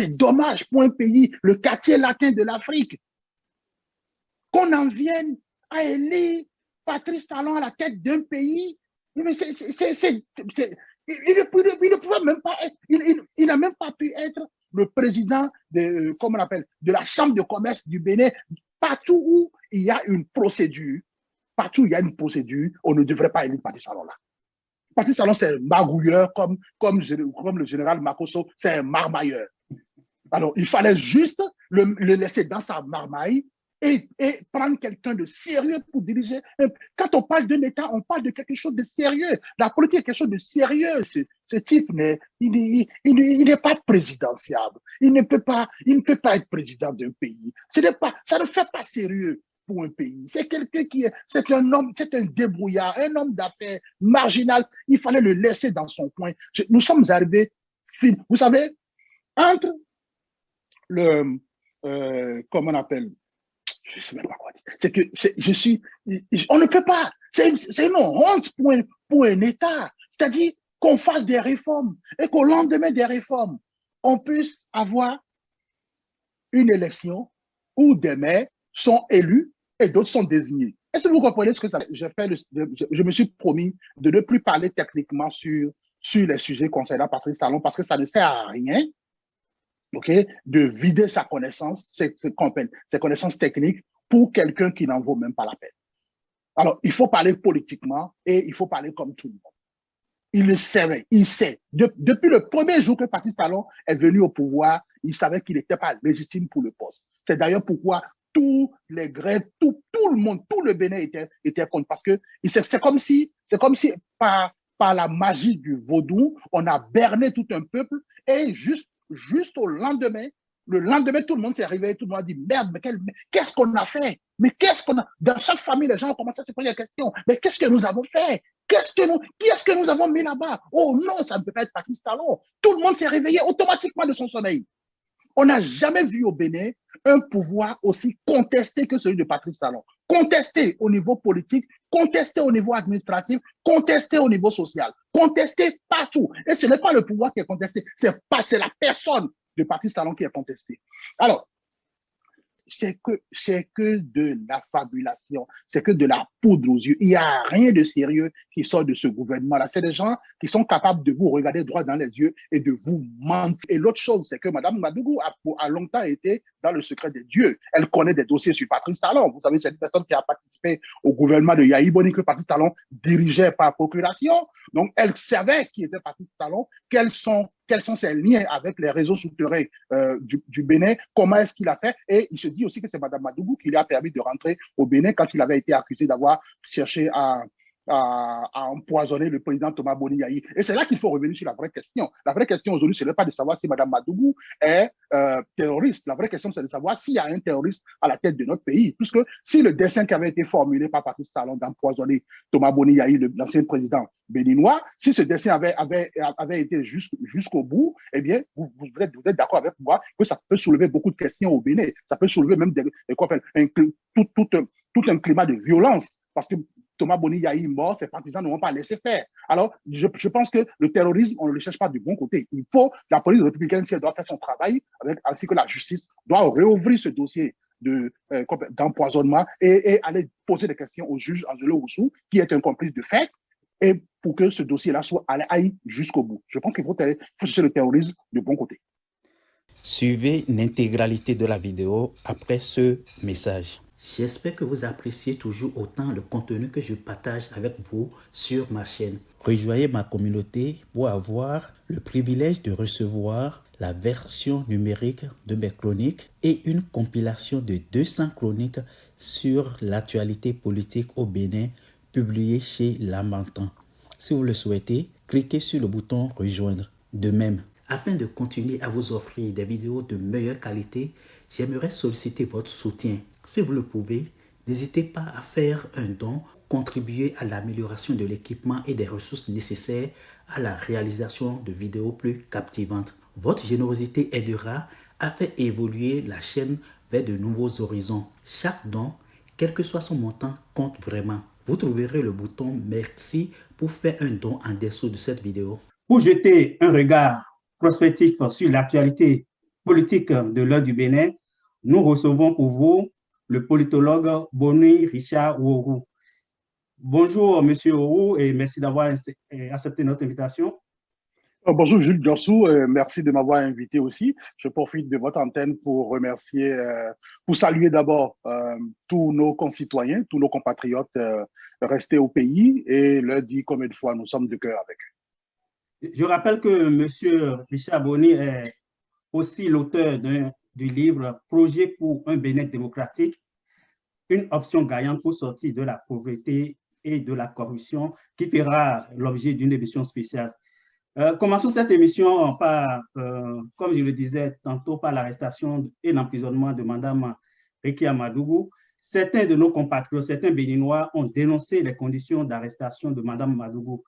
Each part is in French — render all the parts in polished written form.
C'est dommage pour un pays, le quartier latin de l'Afrique, qu'on en vienne à élire Patrice Talon à la tête d'un pays. Mais il ne pouvait même pas être, il n'a même pas pu être le président comment on appelle, de la Chambre de commerce du Bénin. Partout où il y a une procédure, on ne devrait pas élire Patrice Talon là. Patrice Talon, c'est un magouilleur comme le général Makosso, c'est un marmailleur. Alors, il fallait juste le laisser dans sa marmaille et prendre quelqu'un de sérieux pour diriger. Quand on parle d'un État, on parle de quelque chose de sérieux. La politique est quelque chose de sérieux. Ce type, il n'est pas présidentiable. Il ne peut pas être président d'un pays. Ça ne fait pas sérieux pour un pays. C'est quelqu'un c'est un homme, c'est un débrouillard, un homme d'affaires marginal. Il fallait le laisser dans son coin. Nous sommes arrivés, vous savez, entre comment on appelle, je ne sais même pas quoi dire. C'est que on ne peut pas. C'est une honte pour un État. C'est-à-dire qu'on fasse des réformes et qu'au lendemain des réformes, on puisse avoir une élection où des maires sont élus et d'autres sont désignés. Est-ce que vous comprenez ce que ça fait? Je me suis promis de ne plus parler techniquement sur les sujets concernant Patrice Talon parce que ça ne sert à rien. De vider sa connaissance, ses connaissances techniques pour quelqu'un qui n'en vaut même pas la peine. Alors, il faut parler politiquement et il faut parler comme tout le monde. Il le savait, il sait. Depuis le premier jour que Patrice Talon est venu au pouvoir, il savait qu'il n'était pas légitime pour le poste. C'est d'ailleurs pourquoi tous les Grecs, tout le monde, tout le Bénin était contre. Parce que c'est comme si par la magie du vaudou, on a berné tout un peuple et juste au lendemain, tout le monde s'est réveillé, tout le monde a dit merde, mais qu'est-ce qu'on a fait? Mais qu'est-ce qu'on a? Dans chaque famille, les gens ont commencé à se poser la question, mais qu'est-ce que nous avons fait? Qui est-ce que nous avons mis là-bas? Oh non, ça ne peut pas être Patrice Talon. Tout le monde s'est réveillé automatiquement de son sommeil. On n'a jamais vu au Bénin un pouvoir aussi contesté que celui de Patrice Talon. Contesté au niveau politique, contesté au niveau administratif, contesté au niveau social, contesté partout. Et ce n'est pas le pouvoir qui est contesté, c'est la personne de Patrice Talon qui est contestée. Alors, c'est que de la fabulation, c'est que de la poudre aux yeux. Il n'y a rien de sérieux qui sort de ce gouvernement-là. C'est des gens qui sont capables de vous regarder droit dans les yeux et de vous mentir. Et l'autre chose, c'est que Mme Madougou a longtemps été dans le secret des dieux. Elle connaît des dossiers sur Patrice Talon. Vous savez, c'est une personne qui a participé au gouvernement de Yahi Boni que Patrice Talon dirigeait par procuration. Donc, elle savait qui était Patrice Talon, quels sont ses liens avec les réseaux souterrains du Bénin, comment est-ce qu'il a fait. Et il se dit aussi que c'est Mme Madougou qui lui a permis de rentrer au Bénin quand il avait été accusé d'avoir cherché à empoisonner le président Thomas Boni Yahi. Et c'est là qu'il faut revenir sur la vraie question. La vraie question aujourd'hui, ce n'est pas de savoir si Mme Madougou est terroriste. La vraie question, c'est de savoir s'il y a un terroriste à la tête de notre pays. Puisque si le dessein qui avait été formulé par Patrice Talon d'empoisonner Thomas Boni Yahi, l'ancien président béninois, si ce dessein avait été jusqu'au bout, eh bien, vous êtes d'accord avec moi que ça peut soulever beaucoup de questions au Bénin. Ça peut soulever même tout un climat de violence. Parce que Thomas Boni Yahi mort, ses partisans ne vont pas laisser faire. Alors, je pense que le terrorisme, on ne le cherche pas du bon côté. La police républicaine, si elle doit faire son travail, ainsi que la justice, doit réouvrir ce dossier d'empoisonnement et aller poser des questions au juge Angelo Oussou, qui est un complice de fait, et pour que ce dossier-là aille jusqu'au bout. Je pense qu'il faut chercher le terrorisme du bon côté. Suivez l'intégralité de la vidéo après ce message. J'espère que vous appréciez toujours autant le contenu que je partage avec vous sur ma chaîne. Rejoignez ma communauté pour avoir le privilège de recevoir la version numérique de mes chroniques et une compilation de 200 chroniques sur l'actualité politique au Bénin publiées chez Lamentin. Si vous le souhaitez, cliquez sur le bouton rejoindre. De même, afin de continuer à vous offrir des vidéos de meilleure qualité, j'aimerais solliciter votre soutien. Si vous le pouvez, n'hésitez pas à faire un don, contribuer à l'amélioration de l'équipement et des ressources nécessaires à la réalisation de vidéos plus captivantes. Votre générosité aidera à faire évoluer la chaîne vers de nouveaux horizons. Chaque don, quel que soit son montant, compte vraiment. Vous trouverez le bouton merci pour faire un don en dessous de cette vidéo. Pour jeter un regard prospectif sur l'actualité politique de l'heure du Bénin, nous recevons pour vous le politologue Boni Richard Ouourou. Bonjour, Monsieur Ouourou, et merci d'avoir accepté notre invitation. Bonjour Jules Diossou, merci de m'avoir invité aussi. Je profite de votre antenne pour remercier, pour saluer d'abord tous nos concitoyens, tous nos compatriotes restés au pays et leur dire combien de fois nous sommes de cœur avec eux. Je rappelle que Monsieur Richard Boni est aussi l'auteur du livre « Projet pour un Bénin démocratique, une option gagnante pour sortir de la pauvreté et de la corruption » qui fera l'objet d'une émission spéciale. Commençons cette émission par, comme je le disais tantôt, par l'arrestation et l'emprisonnement de Mme Rekia Madougou. Certains de nos compatriotes, certains Béninois ont dénoncé les conditions d'arrestation de Mme Madougou.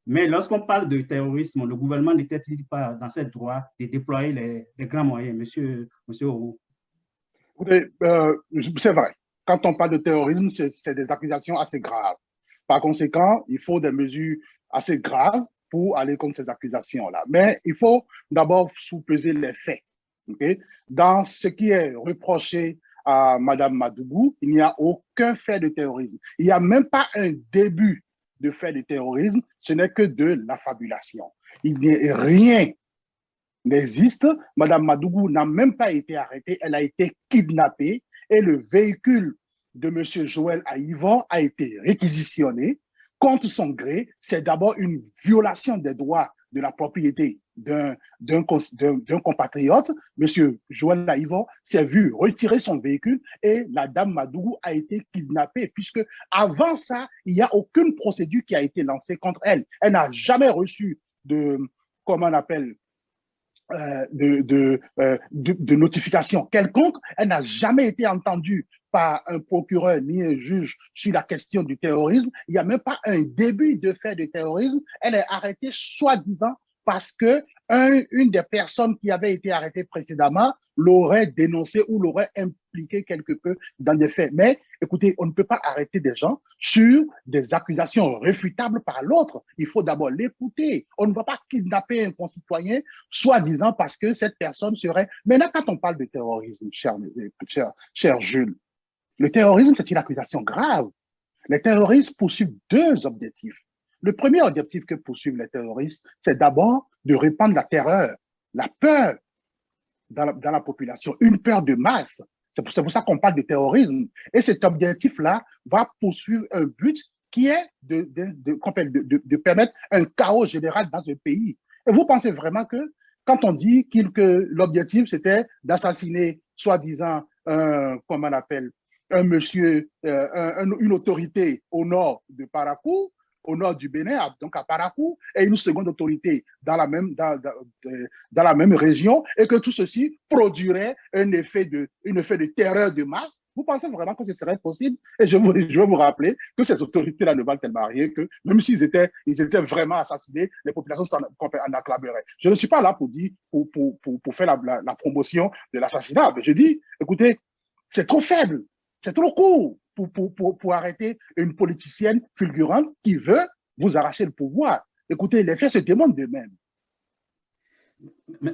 Mais lorsqu'on parle de terrorisme, le gouvernement n'était-il pas dans ses droits de déployer les grands moyens, monsieur Ouourou? C'est vrai. Quand on parle de terrorisme, c'est des accusations assez graves. Par conséquent, il faut des mesures assez graves pour aller contre ces accusations-là. Mais il faut d'abord sous-peser les faits. Okay? Dans ce qui est reproché à Mme Madougou, il n'y a aucun fait de terrorisme. Il n'y a même pas un début de fait de terrorisme, ce n'est que de l'affabulation. Rien n'existe. Mme Madougou n'a même pas été arrêtée, elle a été kidnappée et le véhicule de M. Joël Aïvon a été réquisitionné contre son gré. C'est d'abord une violation des droits de la propriété d'un compatriote. M. Joël Aïvon s'est vu retirer son véhicule et la dame Madougou a été kidnappée puisque avant ça, il n'y a aucune procédure qui a été lancée contre elle. Elle n'a jamais reçu de, comment on appelle, de notification quelconque. Elle n'a jamais été entendue par un procureur ni un juge sur la question du terrorisme. Il n'y a même pas un début de fait de terrorisme. Elle est arrêtée soi-disant parce que une des personnes qui avait été arrêtée précédemment l'aurait dénoncé ou l'aurait impliqué quelque peu dans des faits. Mais écoutez, on ne peut pas arrêter des gens sur des accusations réfutables par l'autre. Il faut d'abord l'écouter. On ne va pas kidnapper un concitoyen soi-disant parce que cette personne serait... Maintenant, quand on parle de terrorisme, cher Jules, le terrorisme, c'est une accusation grave. Les terroristes poursuivent deux objectifs. Le premier objectif que poursuivent les terroristes, c'est d'abord de répandre la terreur, la peur dans la population, une peur de masse. C'est pour ça qu'on parle de terrorisme. Et cet objectif-là va poursuivre un but qui est de permettre un chaos général dans un pays. Et vous pensez vraiment que quand on dit que l'objectif, c'était d'assassiner, soi-disant, comment on appelle, un monsieur, une autorité au nord de Parakou, au nord du Bénin, donc à Parakou, et une seconde autorité dans la même région, et que tout ceci produirait un effet de terreur de masse, vous pensez vraiment que ce serait possible? Et je veux vous rappeler que ces autorités-là ne valent tellement rien que même s'ils étaient vraiment assassinés, les populations en acclameraient. Je ne suis pas là pour dire, pour faire la promotion de l'assassinat, mais je dis, écoutez, c'est trop faible. C'est trop court pour arrêter une politicienne fulgurante qui veut vous arracher le pouvoir. Écoutez, les faits se démontrent d'eux-mêmes.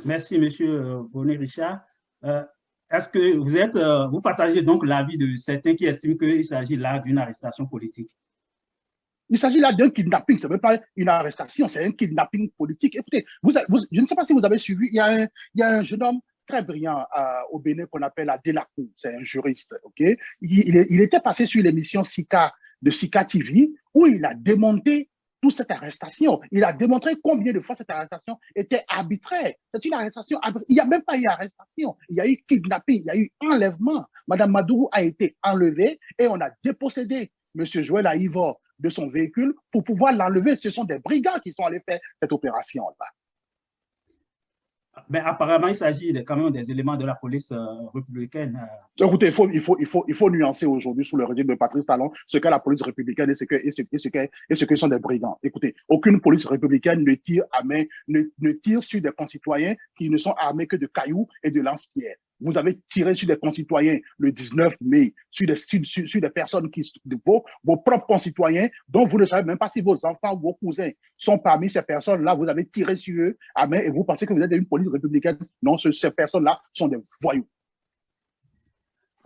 Merci, M. Boni Richard. Est-ce que vous partagez donc l'avis de certains qui estiment qu'il s'agit là d'une arrestation politique? Il s'agit là d'un kidnapping, ce n'est même pas une arrestation, c'est un kidnapping politique. Écoutez, je ne sais pas si vous avez suivi, il y a un jeune homme très brillant au Bénin qu'on appelle Adelakou, c'est un juriste, ok? Il était passé sur l'émission de Sika TV où il a démonté toute cette arrestation. Il a démontré combien de fois cette arrestation était arbitraire. C'est une arrestation arbitraire. Il n'y a même pas eu arrestation. Il y a eu kidnapping, il y a eu enlèvement. Madame Madougou a été enlevée et on a dépossédé M. Joël Aïvon de son véhicule pour pouvoir l'enlever. Ce sont des brigands qui sont allés faire cette opération-là. Mais apparemment, il s'agit quand même des éléments de la police républicaine. Écoutez, il faut nuancer aujourd'hui sous le régime de Patrice Talon ce qu'est la police républicaine et ce que sont des brigands. Écoutez, aucune police républicaine ne tire sur des concitoyens qui ne sont armés que de cailloux et de lance-pierres. vous avez tiré sur des concitoyens le 19 mai, sur des personnes vos propres concitoyens, dont vous ne savez même pas si vos enfants ou vos cousins sont parmi ces personnes-là. Vous avez tiré sur eux à main et vous pensez que vous êtes une police républicaine. Non, ces personnes-là sont des voyous.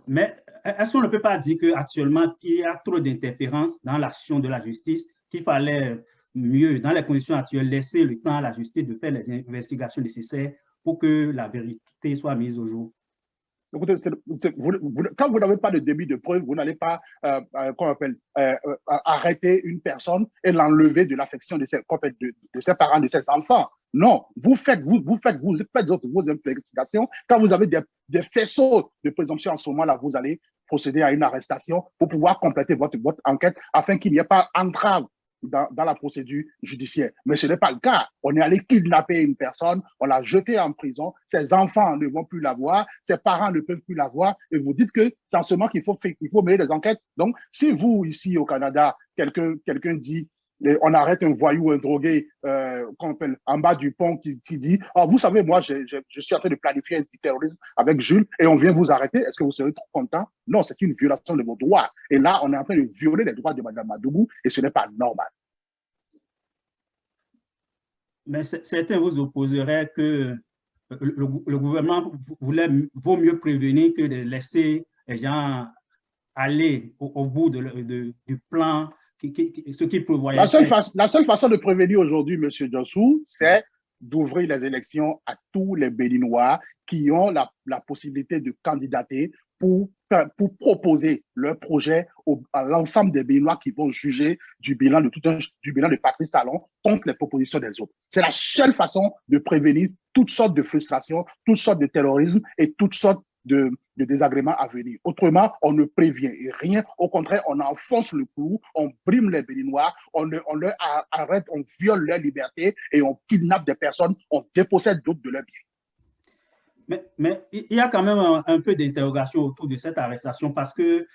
Mais est-ce qu'on ne peut pas dire qu'actuellement, il y a trop d'interférences dans l'action de la justice, qu'il fallait mieux, dans les conditions actuelles, laisser le temps à la justice de faire les investigations nécessaires pour que la vérité soit mise au jour? Écoutez, quand vous n'avez pas de début de preuve, vous n'allez pas arrêter une personne et l'enlever de l'affection de ses parents, de ses enfants. Non, vous faites vos investigations. Quand vous avez des faisceaux de présomption en ce moment-là, vous allez procéder à une arrestation pour pouvoir compléter votre enquête afin qu'il n'y ait pas entrave dans la procédure judiciaire. Mais ce n'est pas le cas. On est allé kidnapper une personne, on l'a jetée en prison, ses enfants ne vont plus la voir, ses parents ne peuvent plus la voir, et vous dites que c'est en ce moment qu'il faut mener des enquêtes. Donc, si vous, ici au Canada, quelqu'un dit on arrête un voyou, un drogué qu'on appelle en bas du pont qui dit « vous savez, moi, je suis en train de planifier un petit terrorisme avec Jules et on vient vous arrêter. Est-ce que vous serez trop content? » Non, c'est une violation de vos droits. Et là, on est en train de violer les droits de Mme Madougou et ce n'est pas normal. Mais certains vous opposeraient que le gouvernement vaut mieux prévenir que de laisser les gens aller au bout du plan, ce qui prévoyait. La seule façon de prévenir aujourd'hui, M. Djossou, c'est d'ouvrir les élections à tous les Béninois qui ont la possibilité de candidater pour proposer leur projet à l'ensemble des Béninois qui vont juger du bilan de Patrice Talon contre les propositions des autres. C'est la seule façon de prévenir toutes sortes de frustrations, toutes sortes de terrorisme et toutes sortes de désagréments à venir. Autrement, on ne prévient rien. Au contraire, on enfonce le clou, on brime les Béninois, on leur arrête, on viole leur liberté et on kidnappe des personnes, on dépossède d'autres de leurs biens. Mais il y a quand même un peu d'interrogation autour de cette arrestation parce qu'elle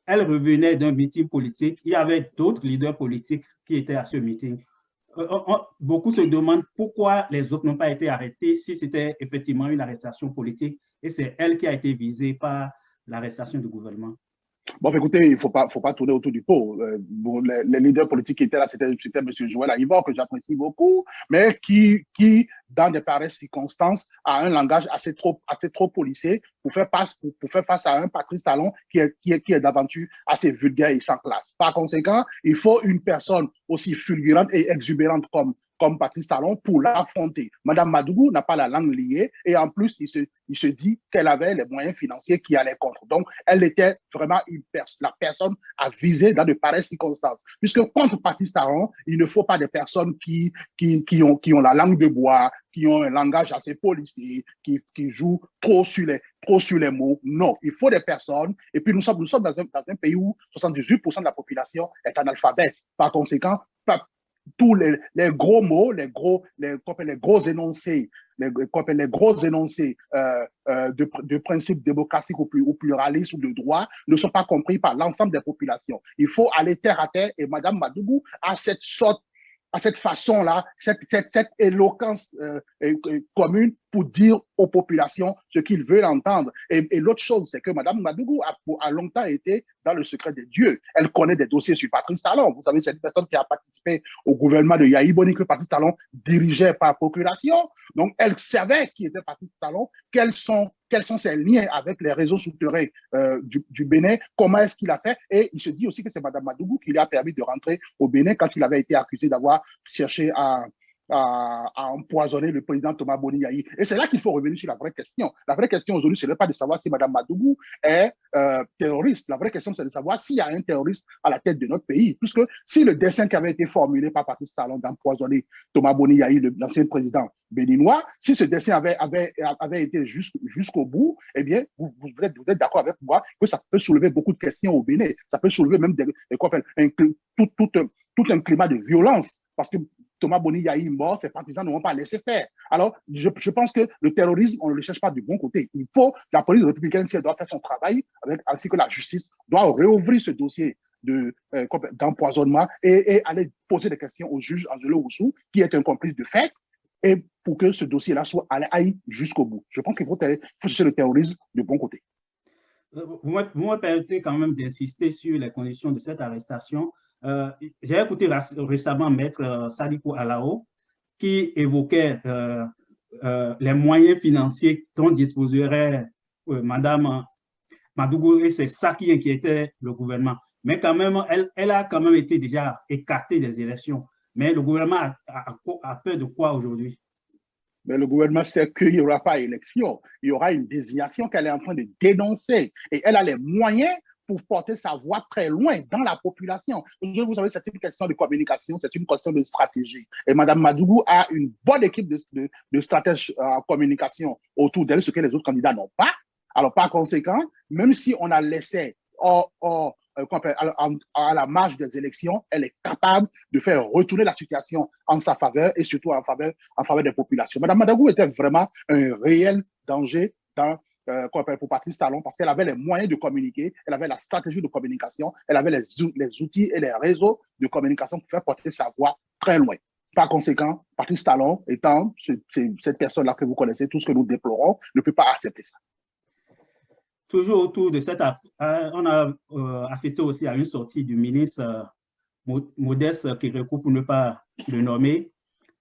revenait d'un meeting politique. Il y avait d'autres leaders politiques qui étaient à ce meeting. Beaucoup se demandent pourquoi les autres n'ont pas été arrêtés si c'était effectivement une arrestation politique et c'est elle qui a été visée par l'arrestation du gouvernement. Bon, écoutez, il ne faut pas tourner autour du pot. Les leaders politiques qui étaient là, c'était M. Joël Aïvor, que j'apprécie beaucoup, mais qui, dans des pareilles circonstances, a un langage assez trop policé pour faire face à un Patrice Talon qui est d'aventure assez vulgaire et sans classe. Par conséquent, il faut une personne aussi fulgurante et exubérante comme Patrice Talon pour l'affronter. Mme Madougou n'a pas la langue liée et en plus, il se dit qu'elle avait les moyens financiers qui allaient contre. Donc, elle était vraiment la personne à viser dans de pareilles circonstances. Puisque contre Patrice Talon, il ne faut pas des personnes qui ont la langue de bois, qui ont un langage assez policier, qui jouent trop sur les mots. Non, il faut des personnes. Et puis, nous sommes dans un pays où 78% de la population est analphabète. Par conséquent, tous les gros mots, les gros énoncés, de principes démocratiques ou pluralistes ou de droit ne sont pas compris par l'ensemble des populations. Il faut aller terre à terre et Mme Madougou a cette façon-là, cette éloquence commune pour dire aux populations ce qu'ils veulent entendre. Et l'autre chose, c'est que Mme Madougou a longtemps été dans le secret des dieux. Elle connaît des dossiers sur Patrice Talon. Vous savez, c'est une personne qui a participé au gouvernement de Yahi Boni que Patrice Talon dirigeait par procuration. Donc, elle savait qui était Patrice Talon, quels sont ses liens avec les réseaux souterrains du Bénin, comment est-ce qu'il a fait. Et il se dit aussi que c'est Mme Madougou qui lui a permis de rentrer au Bénin quand il avait été accusé d'avoir cherché à empoisonner le président Thomas Boni Yahi. Et c'est là qu'il faut revenir sur la vraie question. La vraie question aujourd'hui, ce n'est pas de savoir si Mme Madougou est terroriste. La vraie question, c'est de savoir s'il y a un terroriste à la tête de notre pays. Puisque si le dessein qui avait été formulé par Patrice Talon d'empoisonner Thomas Boni Yahi, l'ancien président béninois, si ce dessein avait été jusqu'au bout, eh bien, vous êtes d'accord avec moi que ça peut soulever beaucoup de questions au Bénin. Ça peut soulever même tout un climat de violence. Parce que Thomas Boni Yahi mort, ses partisans ne vont pas laisser faire. Alors, je pense que le terrorisme, on ne le cherche pas du bon côté. La police républicaine, si elle doit faire son travail, ainsi que la justice, doit réouvrir ce dossier d'empoisonnement et aller poser des questions au juge Angelo Oussou, qui est un complice de fait, et pour que ce dossier-là aille jusqu'au bout. Je pense qu'il faut chercher le terrorisme de bon côté. Vous me permettez quand même d'insister sur les conditions de cette arrestation. J'ai écouté récemment Maître Sadiko Alao qui évoquait les moyens financiers dont disposerait Madame Madougou, et c'est ça qui inquiétait le gouvernement. Mais quand même, elle a quand même été déjà écartée des élections. Mais le gouvernement a peur de quoi aujourd'hui? Mais le gouvernement sait qu'il n'y aura pas élection. Il y aura une désignation qu'elle est en train de dénoncer. Et elle a les moyens pour porter sa voix très loin dans la population. Vous savez, c'est une question de communication, c'est une question de stratégie. Et Mme Madougou a une bonne équipe de stratèges en communication autour d'elle, ce que les autres candidats n'ont pas. Alors, par conséquent, même si on a laissé à la marge des élections, elle est capable de faire retourner la situation en sa faveur et surtout en faveur des populations. Mme Madougou était vraiment un réel danger pour Patrice Talon parce qu'elle avait les moyens de communiquer, elle avait la stratégie de communication, elle avait les outils et les réseaux de communication pour faire porter sa voix très loin. Par conséquent, Patrice Talon étant cette personne-là que vous connaissez, tout ce que nous déplorons, ne peut pas accepter ça. Toujours autour de cette on a assisté aussi à une sortie du ministre Modeste qui recoupe pour ne pas le nommer,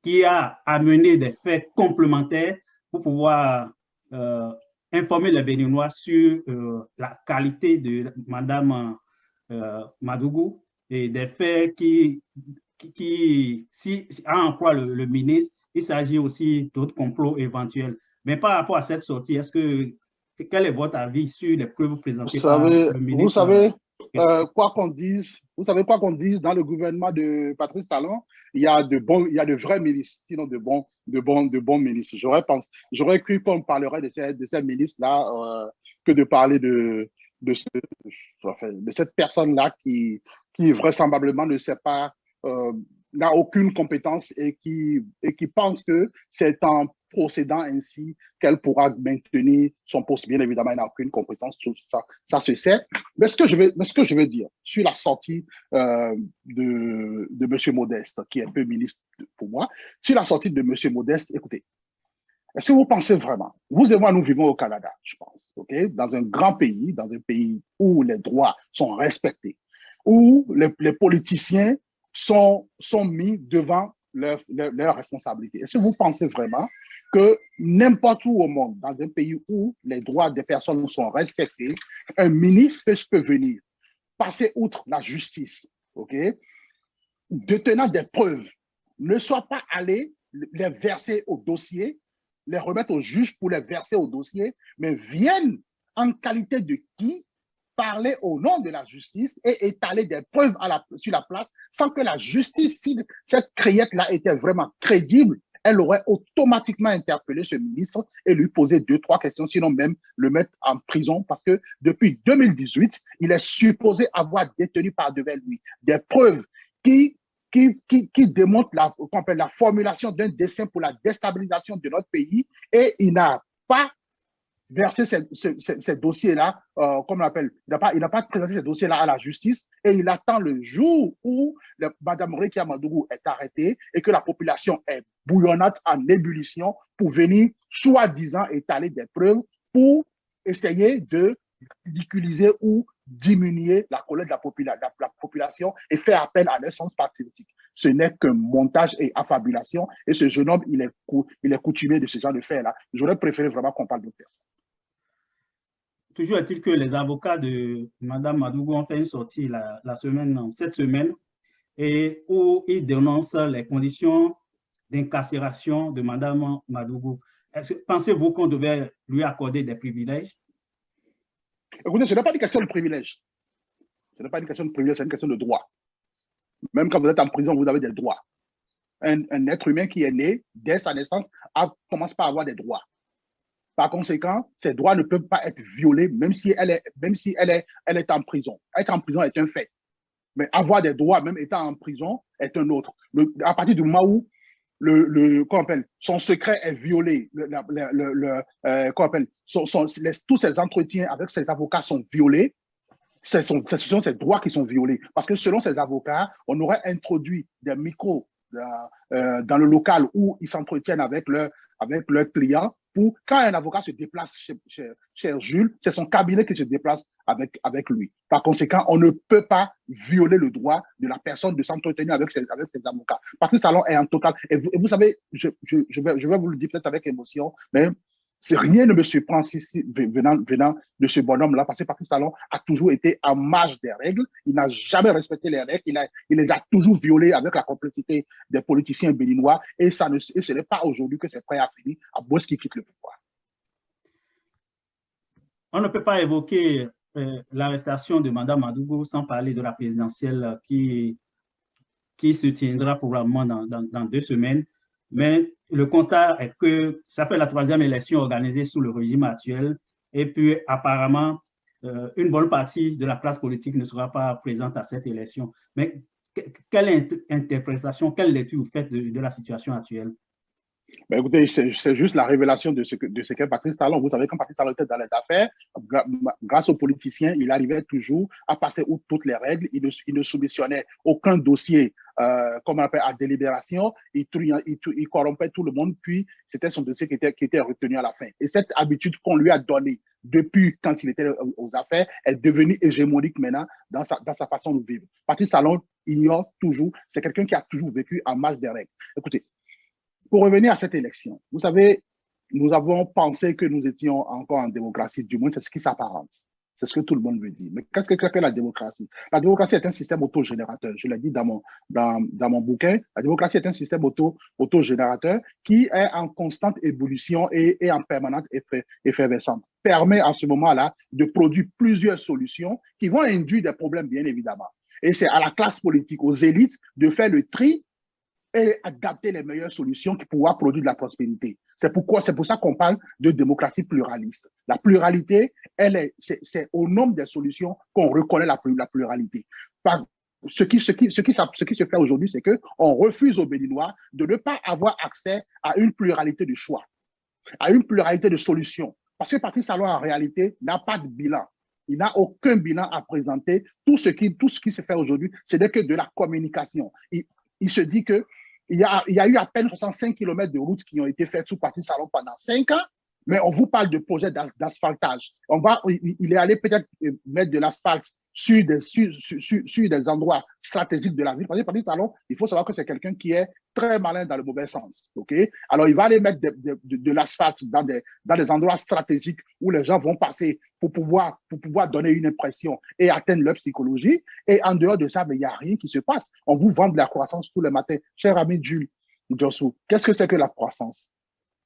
qui a amené des faits complémentaires pour pouvoir informer les Béninois sur la qualité de Mme Madougou et des faits qui si en croit le ministre, il s'agit aussi d'autres complots éventuels. Mais par rapport à cette sortie, quel est votre avis sur les preuves présentées par le ministre? Vous savez, quoi qu'on dise dans le gouvernement de Patrice Talon, il y a de vrais ministres, sinon de bons ministres. J'aurais cru qu'on parlerait de ces ministres-là que de parler de cette personne-là qui vraisemblablement ne sait pas, n'a aucune compétence et qui pense que c'est en procédant ainsi qu'elle pourra maintenir son poste. Bien évidemment, elle n'a aucune compétence, tout ça se sait. Mais ce que je veux dire sur la sortie de M. Modeste, qui est un peu ministre pour moi, sur la sortie de M. Modeste, écoutez, est-ce que vous pensez vraiment, vous et moi, nous vivons au Canada, je pense, okay? Dans un grand pays, dans un pays où les droits sont respectés, où les politiciens sont mis devant leurs responsabilités. Est-ce que vous pensez vraiment que n'importe où au monde, dans un pays où les droits des personnes sont respectés, un ministre peut venir passer outre la justice, détenant des preuves, ne soit pas allé les verser au dossier, les remettre au juge pour les verser au dossier, mais viennent en qualité de qui parler au nom de la justice et étaler des preuves sur la place sans que la justice, si cette criette-là était vraiment crédible, elle aurait automatiquement interpellé ce ministre et lui posé 2-3 questions, sinon même le mettre en prison parce que depuis 2018, il est supposé avoir détenu par devant lui des preuves qui démontrent la formulation d'un dessein pour la déstabilisation de notre pays et il n'a pas verser ces dossiers-là, comme on l'appelle, il n'a pas présenté ces dossiers-là à la justice et il attend le jour où Mme Rekia Madougou est arrêtée et que la population est bouillonnante en ébullition pour venir soi-disant étaler des preuves pour essayer de ridiculiser ou diminuer la colère de la population et faire appel à leur sens patriotique. Ce n'est qu'un montage et affabulation et ce jeune homme, il est coutumier de ce genre de faits-là. J'aurais préféré vraiment qu'on parle d'autres personnes. Toujours est-il que les avocats de Mme Madougou ont fait une sortie cette semaine et où ils dénoncent les conditions d'incarcération de Mme Madougou. Pensez-vous qu'on devait lui accorder des privilèges? Écoutez, ce n'est pas une question de privilège. Ce n'est pas une question de privilège, c'est une question de droit. Même quand vous êtes en prison, vous avez des droits. Un être humain qui est né dès sa naissance commence par avoir des droits. Par conséquent, ces droits ne peuvent pas être violés, même si elle est en prison. Être en prison est un fait. Mais avoir des droits, même étant en prison, est un autre. À partir du moment où son secret est violé, tous ses entretiens avec ses avocats sont violés, ce sont ces droits qui sont violés. Parce que selon ces avocats, on aurait introduit des micros dans le local où ils s'entretiennent avec leurs clients. Quand un avocat se déplace chez Jules, c'est son cabinet qui se déplace avec lui. Par conséquent, on ne peut pas violer le droit de la personne de s'entretenir avec ses avocats. Patrice Talon est en total. Et vous savez, je vais vous le dire peut-être avec émotion, mais rien ne me surprend venant de ce bonhomme-là, parce que Patrice Talon a toujours été en marge des règles. Il n'a jamais respecté les règles. Il les a toujours violées avec la complicité des politiciens béninois. Et ce n'est pas aujourd'hui que c'est prêt à finir, à moins qu'il quitte le pouvoir. On ne peut pas évoquer l'arrestation de Mme Madougou sans parler de la présidentielle qui se tiendra probablement dans 2 semaines. Mais le constat est que ça fait la 3e élection organisée sous le régime actuel et puis apparemment, une bonne partie de la classe politique ne sera pas présente à cette élection. Mais quelle interprétation, quelle lecture vous faites de la situation actuelle? Ben écoutez, c'est juste la révélation de ce qu'est Patrice Talon. Vous savez, quand Patrice Talon était dans les affaires, grâce aux politiciens, il arrivait toujours à passer outre toutes les règles. Il ne soumissionnait aucun dossier, comme on appelle, à délibération. Il corrompait tout le monde, puis c'était son dossier qui était retenu à la fin. Et cette habitude qu'on lui a donnée depuis quand il était aux affaires est devenue hégémonique maintenant dans sa façon de vivre. Patrice Talon ignore toujours, c'est quelqu'un qui a toujours vécu en marge des règles. Écoutez, pour revenir à cette élection, vous savez, nous avons pensé que nous étions encore en démocratie, du moins c'est ce qui s'apparente. C'est ce que tout le monde veut dire. Mais qu'est-ce que la démocratie? La démocratie est un système autogénérateur. Je l'ai dit dans mon bouquin. La démocratie est un système autogénérateur qui est en constante évolution et en permanente effervescence. Permet en ce moment-là de produire plusieurs solutions qui vont induire des problèmes, bien évidemment. Et c'est à la classe politique, aux élites, de faire le tri et adapter les meilleures solutions qui pourront produire de la prospérité. C'est pour ça qu'on parle de démocratie pluraliste. La pluralité, c'est au nombre des solutions qu'on reconnaît la pluralité. Ce qui se fait aujourd'hui, c'est qu'on refuse aux Béninois de ne pas avoir accès à une pluralité de choix, à une pluralité de solutions. Parce que Patrice Talon, en réalité, n'a pas de bilan. Il n'a aucun bilan à présenter. Tout ce qui se fait aujourd'hui, ce n'est que de la communication. Il se dit que il y a eu à peine 65 km de routes qui ont été faites sous Patrice Talon pendant 5 ans, mais on vous parle de projets d'asphaltage. Il est allé peut-être mettre de l'asphalte sur des endroits stratégiques de la ville. Parce que Patrice Talon, il faut savoir que c'est quelqu'un qui est très malin dans le mauvais sens. Okay? Alors, il va aller mettre de l'asphalte dans des endroits stratégiques où les gens vont passer pour pouvoir donner une impression et atteindre leur psychologie. Et en dehors de ça, il n'y a rien qui se passe. On vous vend de la croissance tous les matins. Cher ami Jules Jossou, qu'est-ce que c'est que la croissance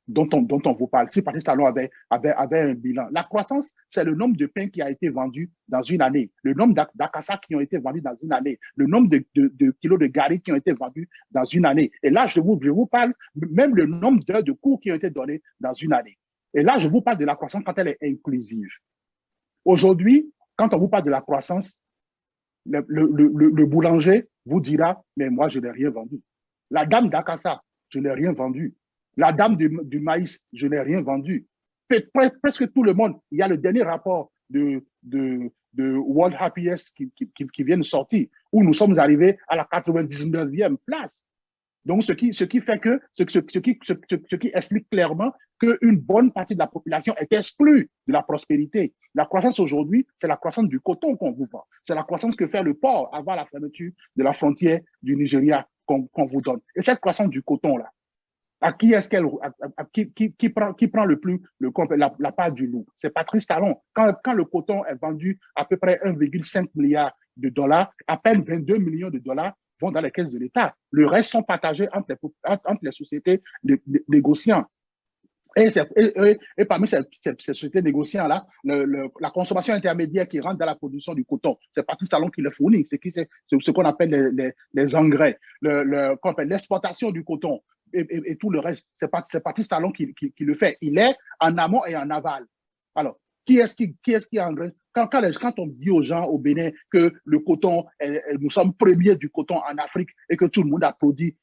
dont on vous parle? Si Patrice Talon avait un bilan. La croissance, c'est le nombre de pains qui a été vendu dans une année, le nombre d'akassa qui ont été vendus dans une année, le nombre de kilos de gari qui ont été vendus dans une année. Et là, je vous parle même le nombre d'heures de cours qui ont été donnés dans une année. Et là, je vous parle de la croissance quand elle est inclusive. Aujourd'hui, quand on vous parle de la croissance, le boulanger vous dira, mais moi, je n'ai rien vendu. La dame d'akassa, je n'ai rien vendu. La dame du maïs, je n'ai rien vendu. Presque tout le monde. Il y a le dernier rapport de World Happiness qui vient de sortir, où nous sommes arrivés à la 99e place. Donc, ce qui fait que, ce qui explique clairement qu'une bonne partie de la population est exclue de la prospérité. La croissance aujourd'hui, c'est la croissance du coton qu'on vous vend. C'est la croissance que fait le port avant la fermeture de la frontière du Nigeria qu'on vous donne. Et cette croissance du coton-là, à qui est-ce qui prend la part du loup? C'est Patrice Talon. Quand le coton est vendu à peu près 1,5 milliard de dollars, à peine 22 millions de dollars vont dans les caisses de l'État. Le reste sont partagés entre les sociétés négociantes. Et parmi ces sociétés négociantes-là, la consommation intermédiaire qui rentre dans la production du coton, c'est Patrice Talon qui le fournit. C'est ce qu'on appelle les engrais, l'exportation du coton. Et tout le reste, c'est Patrice Talon qui le fait. Il est en amont et en aval. Alors, qui est-ce qui engrais? Quand on dit aux gens au Bénin que le coton, nous sommes premiers du coton en Afrique et que tout le monde applaudit,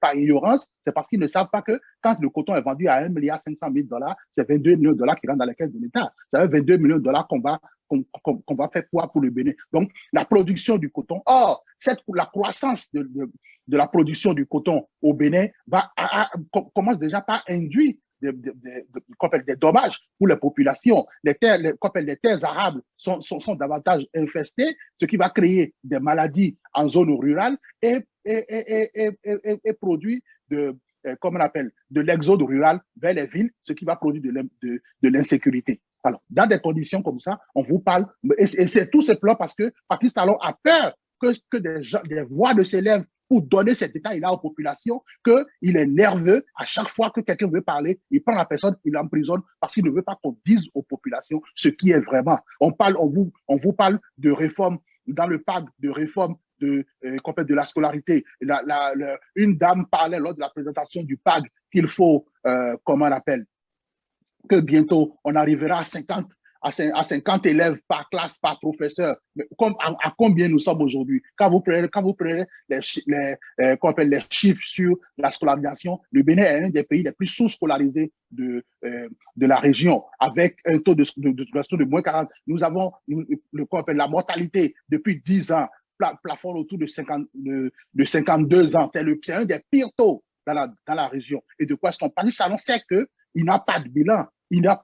par ignorance, c'est parce qu'ils ne savent pas que quand le coton est vendu à 1,5 milliard de dollars, c'est 22 millions de dollars qui rentrent dans les caisses de l'État. C'est 22 millions de dollars qu'on qu'on va faire quoi pour le Bénin. Donc, la production du coton. Or, la croissance de la production du coton au Bénin commence déjà par induire des dommages pour les populations. Les terres arables sont davantage infestées, ce qui va créer des maladies en zone rurale et produit comme on appelle, de l'exode rural vers les villes, ce qui va produire de l'insécurité. Alors, dans des conditions comme ça, on vous parle, et c'est tout ce plan parce que Patrice Talon a peur que des voix ne s'élèvent pour donner cet détail-là aux populations, qu'il est nerveux à chaque fois que quelqu'un veut parler, il prend la personne, il l'emprisonne parce qu'il ne veut pas qu'on dise aux populations ce qui est vraiment. On vous parle de réforme, dans le pacte de réforme de la scolarité. Une dame parlait lors de la présentation du PAG qu'il faut, comment on appelle, que bientôt on arrivera à 50 élèves par classe, par professeur. Mais à combien nous sommes aujourd'hui? Quand vous prenez les chiffres sur la scolarisation, le Bénin est un des pays les plus sous-scolarisés de la région, avec un taux de scolarisation de moins 40. Nous avons la mortalité depuis 10 ans plafond autour de 52 ans. C'est un des pires taux dans la région. Et de quoi est-ce qu'on parle? On sait qu'il n'a pas de bilan. Il n'a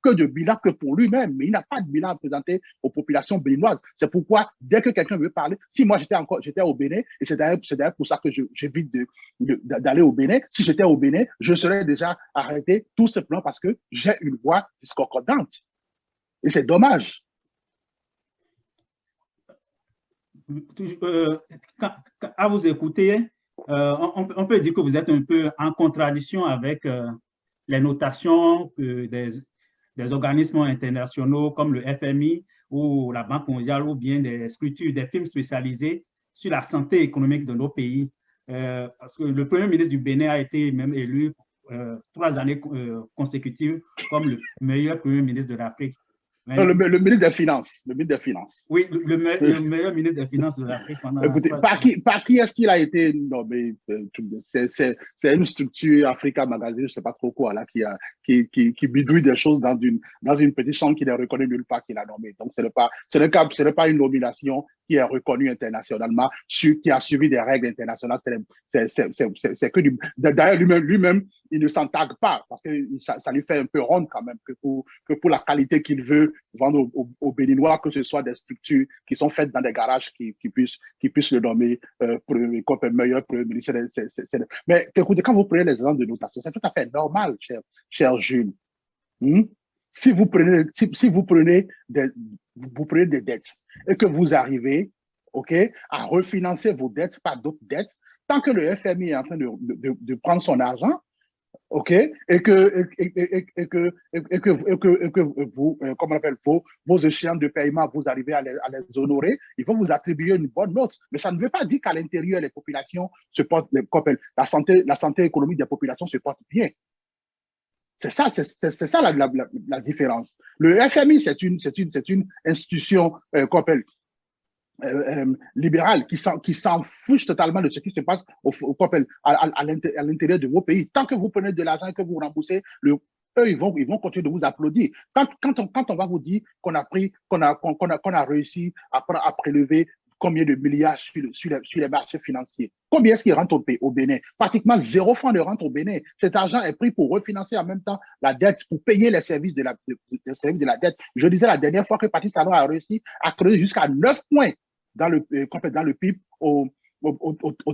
que de bilan que pour lui-même, mais il n'a pas de bilan à présenter aux populations béninoises. C'est pourquoi, dès que quelqu'un veut parler, si moi j'étais au Bénin, et c'est d'ailleurs pour ça que j'évite d'aller au Bénin, si j'étais au Bénin, je serais déjà arrêté tout simplement parce que j'ai une voix discordante. Et c'est dommage. À vous écouter, on peut dire que vous êtes un peu en contradiction avec les notations des organismes internationaux comme le FMI ou la Banque mondiale ou bien des structures, des firmes spécialisées sur la santé économique de nos pays. Parce que le Premier ministre du Bénin a été même élu 3 années consécutives comme le meilleur Premier ministre de l'Afrique. Le ministre des Finances. Le ministre des Finances. Oui, le meilleur ministre des Finances de l'Afrique. Écoutez, par qui est-ce qu'il a été nommé? C'est une structure, Africa Magazine, je ne sais pas trop quoi, là, qui bidouille des choses dans une petite chambre qui n'est reconnue nulle part qu'il a nommé. Donc, ce n'est pas une nomination qui est reconnue internationalement, qui a suivi des règles internationales. C'est que d'ailleurs, lui-même, il ne s'en tague pas parce que ça lui fait un peu honte quand même que pour la qualité qu'il veut vendre aux Béninois, que ce soit des structures qui sont faites dans des garages qui puissent le nommer comme meilleur premier ministre. Mais écoutez, quand vous prenez les exemples de notation, c'est tout à fait normal, cher Jules. Si vous prenez des dettes et que vous arrivez, à refinancer vos dettes par d'autres dettes, tant que le FMI est en train de prendre son argent, et que vous, comment on appelle, vos échéances de paiement, vous arrivez à les honorer, ils vont vous attribuer une bonne note. Mais ça ne veut pas dire qu'à l'intérieur, les populations se portent, la santé économique des populations se porte bien. C'est ça la différence. Le FMI, c'est une institution libérale qui s'en fiche totalement de ce qui se passe à l'intérieur de vos pays. Tant que vous prenez de l'argent et que vous remboursez, eux, ils vont continuer de vous applaudir. Quand on va vous dire qu'on a réussi à prélever combien de milliards sur les marchés financiers. Combien est-ce qui rentre au Bénin? Pratiquement 0 franc de rentre au Bénin. Cet argent est pris pour refinancer en même temps la dette, pour payer les services de la dette. Je disais la dernière fois que Patrice Talon a réussi à creuser jusqu'à 9 points dans le PIB au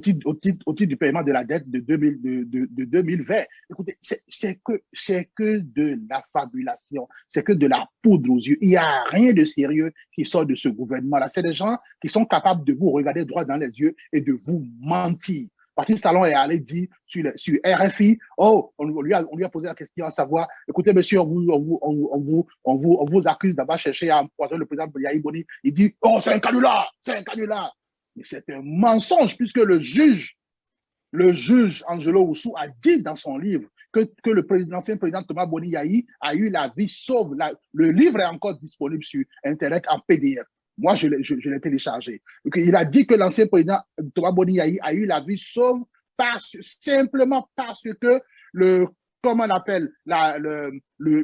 titre du paiement de la dette de 2020. Écoutez, c'est que de la fabulation, c'est que de la poudre aux yeux. Il n'y a rien de sérieux qui sort de ce gouvernement-là. C'est des gens qui sont capables de vous regarder droit dans les yeux et de vous mentir. Patrice Talon est allé dire sur RFI, on lui a posé la question à savoir, écoutez, monsieur, on vous accuse d'avoir cherché à empoisonner le président Yahi Boni. Il dit, c'est un canular. Mais c'est un mensonge puisque le juge Angelo Oussou a dit dans son livre que l'ancien président Thomas Boni Yahi a eu la vie sauve. Le livre est encore disponible sur Internet en PDF. Moi, je l'ai téléchargé. Il a dit que l'ancien président Thomas Boni Yahi a eu la vie sauve simplement parce que comment on appelle,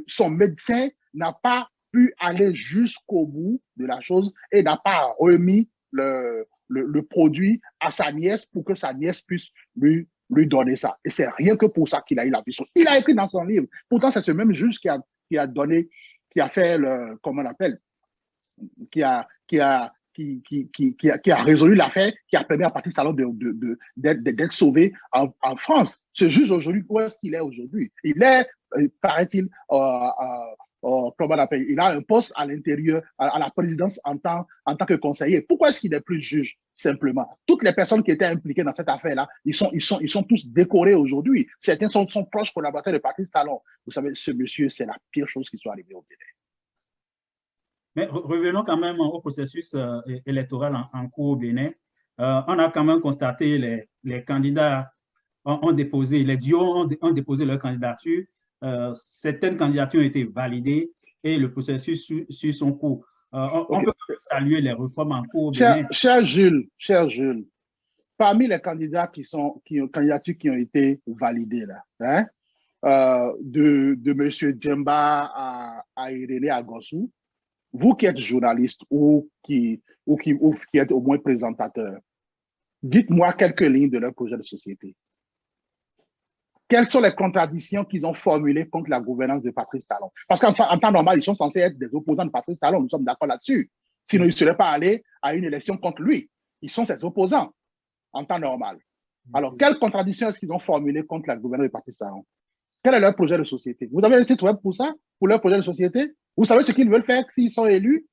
son médecin n'a pas pu aller jusqu'au bout de la chose et n'a pas remis le produit à sa nièce pour que sa nièce puisse lui donner ça. Et c'est rien que pour ça qu'il a eu la vision. Il a écrit dans son livre. Pourtant, c'est ce même juge qui a donné, qui a fait le, comment on appelle, qui a résolu l'affaire, qui a permis à Patrice Talon d'être sauvé en France. Ce juge aujourd'hui, où est-ce qu'il est aujourd'hui? Il est, paraît-il, comment on appelle, il a un poste à l'intérieur, à la présidence en tant que conseiller. Pourquoi est-ce qu'il n'est plus juge, simplement? Toutes les personnes qui étaient impliquées dans cette affaire-là, ils sont tous décorés aujourd'hui. Certains sont proches collaborateurs de Patrice Talon. Vous savez, ce monsieur, c'est la pire chose qui soit arrivée au Bénin. Mais revenons quand même au processus électoral en cours au Bénin. On a quand même constaté les candidats ont déposé, les duos ont déposé leur candidature. Certaines candidatures ont été validées et le processus suit son cours. On peut saluer les réformes en cours au Bénin. Cher Jules, parmi les candidats candidatures qui ont été validées là, hein, de M. Djemba à Irénée Agossou, vous qui êtes journaliste ou qui êtes au moins présentateur, dites-moi quelques lignes de leur projet de société. Quelles sont les contradictions qu'ils ont formulées contre la gouvernance de Patrice Talon? Parce qu'en temps normal, ils sont censés être des opposants de Patrice Talon, nous sommes d'accord là-dessus. Sinon, ils ne seraient pas allés à une élection contre lui. Ils sont ses opposants en temps normal. Alors, quelles contradictions est-ce qu'ils ont formulées contre la gouvernance de Patrice Talon? Quel est leur projet de société? Vous avez un site web pour ça, pour leur projet de société? Vous savez ce qu'ils veulent faire s'ils sont élus?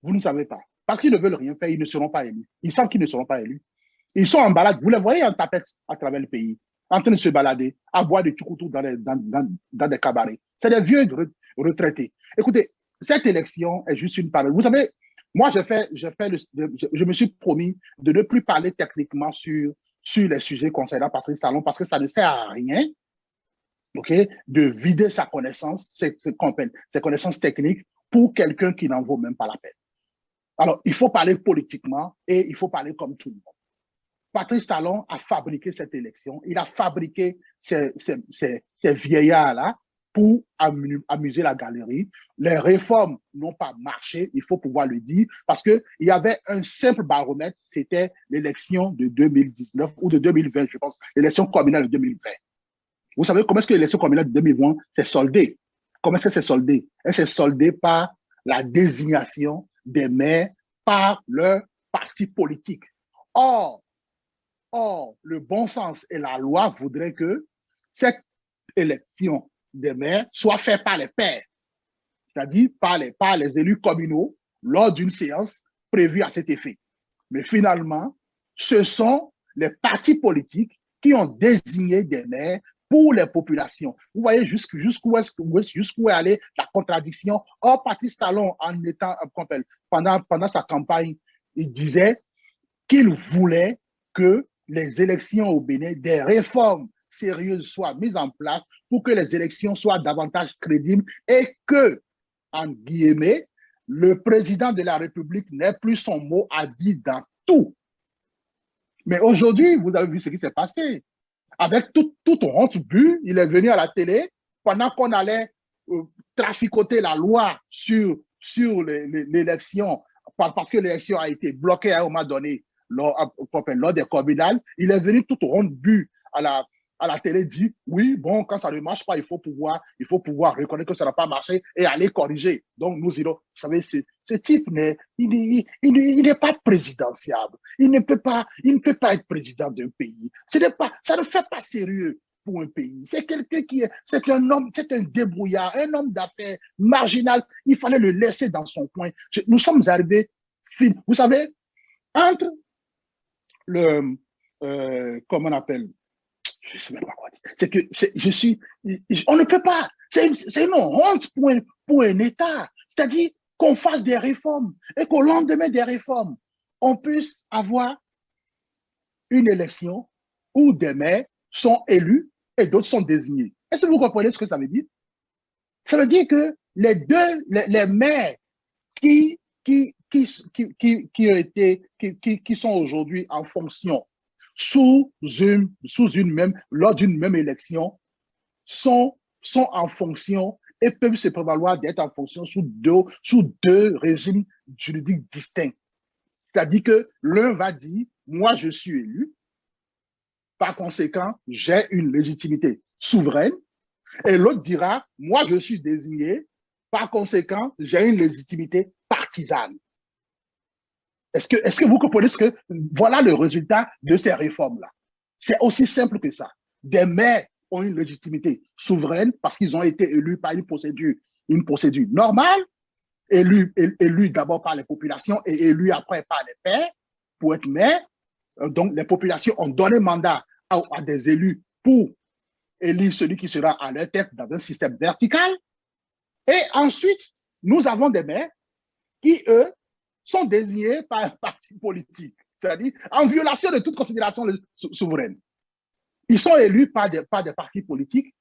Vous ne savez pas. Parce qu'ils ne veulent rien faire, ils ne seront pas élus. Ils savent qu'ils ne seront pas élus. Ils sont en balade. Vous les voyez en tapette à travers le pays, en train de se balader, à boire des tchoukoutou dans des cabarets. C'est des vieux retraités. Écoutez, cette élection est juste une parole. Vous savez, moi, je me suis promis de ne plus parler techniquement sur les sujets concernant Patrice Talon parce que ça ne sert à rien. Okay, de vider sa connaissance, ses connaissances techniques pour quelqu'un qui n'en vaut même pas la peine. Alors, il faut parler politiquement et il faut parler comme tout le monde. Patrice Talon a fabriqué cette élection, il a fabriqué ces vieillards-là pour amuser la galerie. Les réformes n'ont pas marché, il faut pouvoir le dire, parce qu'il y avait un simple baromètre, c'était l'élection de 2019 ou de 2020, je pense, l'élection communale de 2020. Vous savez comment est-ce que l'élection communale de 2020 s'est soldée? Comment est-ce que c'est soldé? Elle s'est soldée par la désignation des maires par leur parti politique. Or, le bon sens et la loi voudraient que cette élection des maires soit faite par les pairs, c'est-à-dire par les élus communaux lors d'une séance prévue à cet effet. Mais finalement, ce sont les partis politiques qui ont désigné des maires pour les populations. Vous voyez jusqu'où est allée la contradiction. Or, Patrice Talon, pendant sa campagne, il disait qu'il voulait que les élections au Bénin, des réformes sérieuses soient mises en place pour que les élections soient davantage crédibles et que, en guillemets, le président de la République n'ait plus son mot à dire dans tout. Mais aujourd'hui, vous avez vu ce qui s'est passé. Avec tout honte but, il est venu à la télé pendant qu'on allait traficoter la loi sur l'élection, parce que l'élection a été bloquée à un moment donné lors des communales. Il est venu tout honte but à la télé dire oui, bon, quand ça ne marche pas, il faut pouvoir reconnaître que ça n'a pas marché et aller corriger. Donc, nous irons, vous savez, ce type, il n'est pas présidentiable. Il ne peut pas être président d'un pays. Ça ne fait pas sérieux pour un pays. C'est quelqu'un c'est un homme, c'est un débrouillard, un homme d'affaires marginal. Il fallait le laisser dans son coin. Nous sommes arrivés, vous savez, entre comment on appelle, je ne sais même pas quoi dire. C'est que on ne peut pas. C'est une honte pour un État. C'est-à-dire qu'on fasse des réformes et qu'au lendemain des réformes, on puisse avoir une élection où des maires sont élus et d'autres sont désignés. Est-ce que vous comprenez ce que ça veut dire? Ça veut dire que les maires qui sont aujourd'hui en fonction lors d'une même élection sont en fonction et peuvent se prévaloir d'être en fonction sous deux régimes juridiques distincts. C'est-à-dire que l'un va dire, moi je suis élu, par conséquent, j'ai une légitimité souveraine, et l'autre dira, moi je suis désigné, par conséquent, j'ai une légitimité partisane. Est-ce que vous comprenez ce que... Voilà le résultat de ces réformes-là. C'est aussi simple que ça. Des maires ont une légitimité souveraine parce qu'ils ont été élus par une procédure normale, élus d'abord par les populations et élus après par les pairs pour être maire. Donc, les populations ont donné mandat à des élus pour élire celui qui sera à leur tête dans un système vertical. Et ensuite, nous avons des maires qui, eux, sont désignés par un parti politique, c'est-à-dire en violation de toute considération souveraine. Ils sont élus par des partis politiques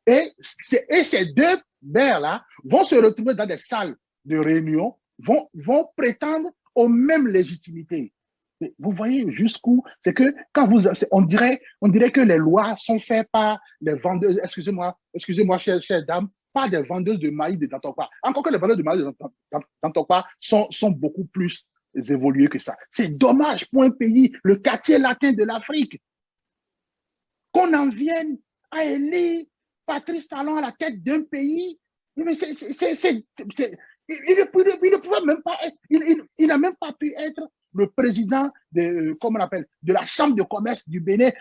et ces deux maires-là vont se retrouver dans des salles de réunion, vont prétendre aux mêmes légitimités. Vous voyez jusqu'où, c'est que quand on dirait que les lois sont faites par les vendeuses, excusez-moi, chère dame, pas des vendeuses de maïs de Dantokwa. Encore que les vendeuses de maïs de Dantokwa sont beaucoup plus évoluées que ça. C'est dommage pour un pays, le quartier latin de l'Afrique, qu'on en vienne à élire Patrice Talon à la tête d'un pays. Mais il ne pouvait même pas être, il n'a même pas pu être le président de, comment on appelle, de la Chambre de commerce du Bénin.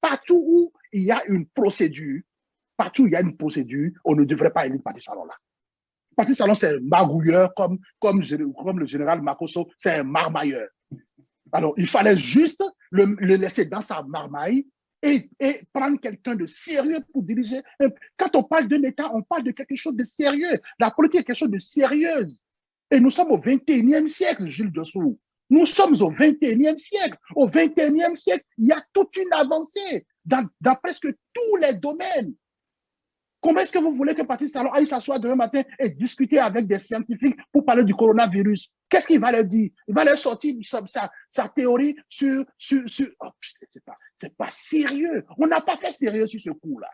Partout où il y a une procédure, on ne devrait pas élire Patrice Talon là. Patrice Talon, c'est un magouilleur comme le général Makosso, c'est un marmailleur. Alors, il fallait juste le laisser dans sa marmaille et prendre quelqu'un de sérieux pour diriger. Quand on parle d'un État, on parle de quelque chose de sérieux. La politique est quelque chose de sérieux. Et nous sommes au 21e siècle, Gilles Dessous. Nous sommes au 21e siècle. Au 21e siècle, il y a toute une avancée dans presque tous les domaines. Comment est-ce que vous voulez que Patrice Talon aille s'asseoir demain matin et discuter avec des scientifiques pour parler du coronavirus? Qu'est-ce qu'il va leur dire? Il va leur sortir sa théorie sur... Oh, c'est pas sérieux. On n'a pas fait sérieux sur ce coup-là.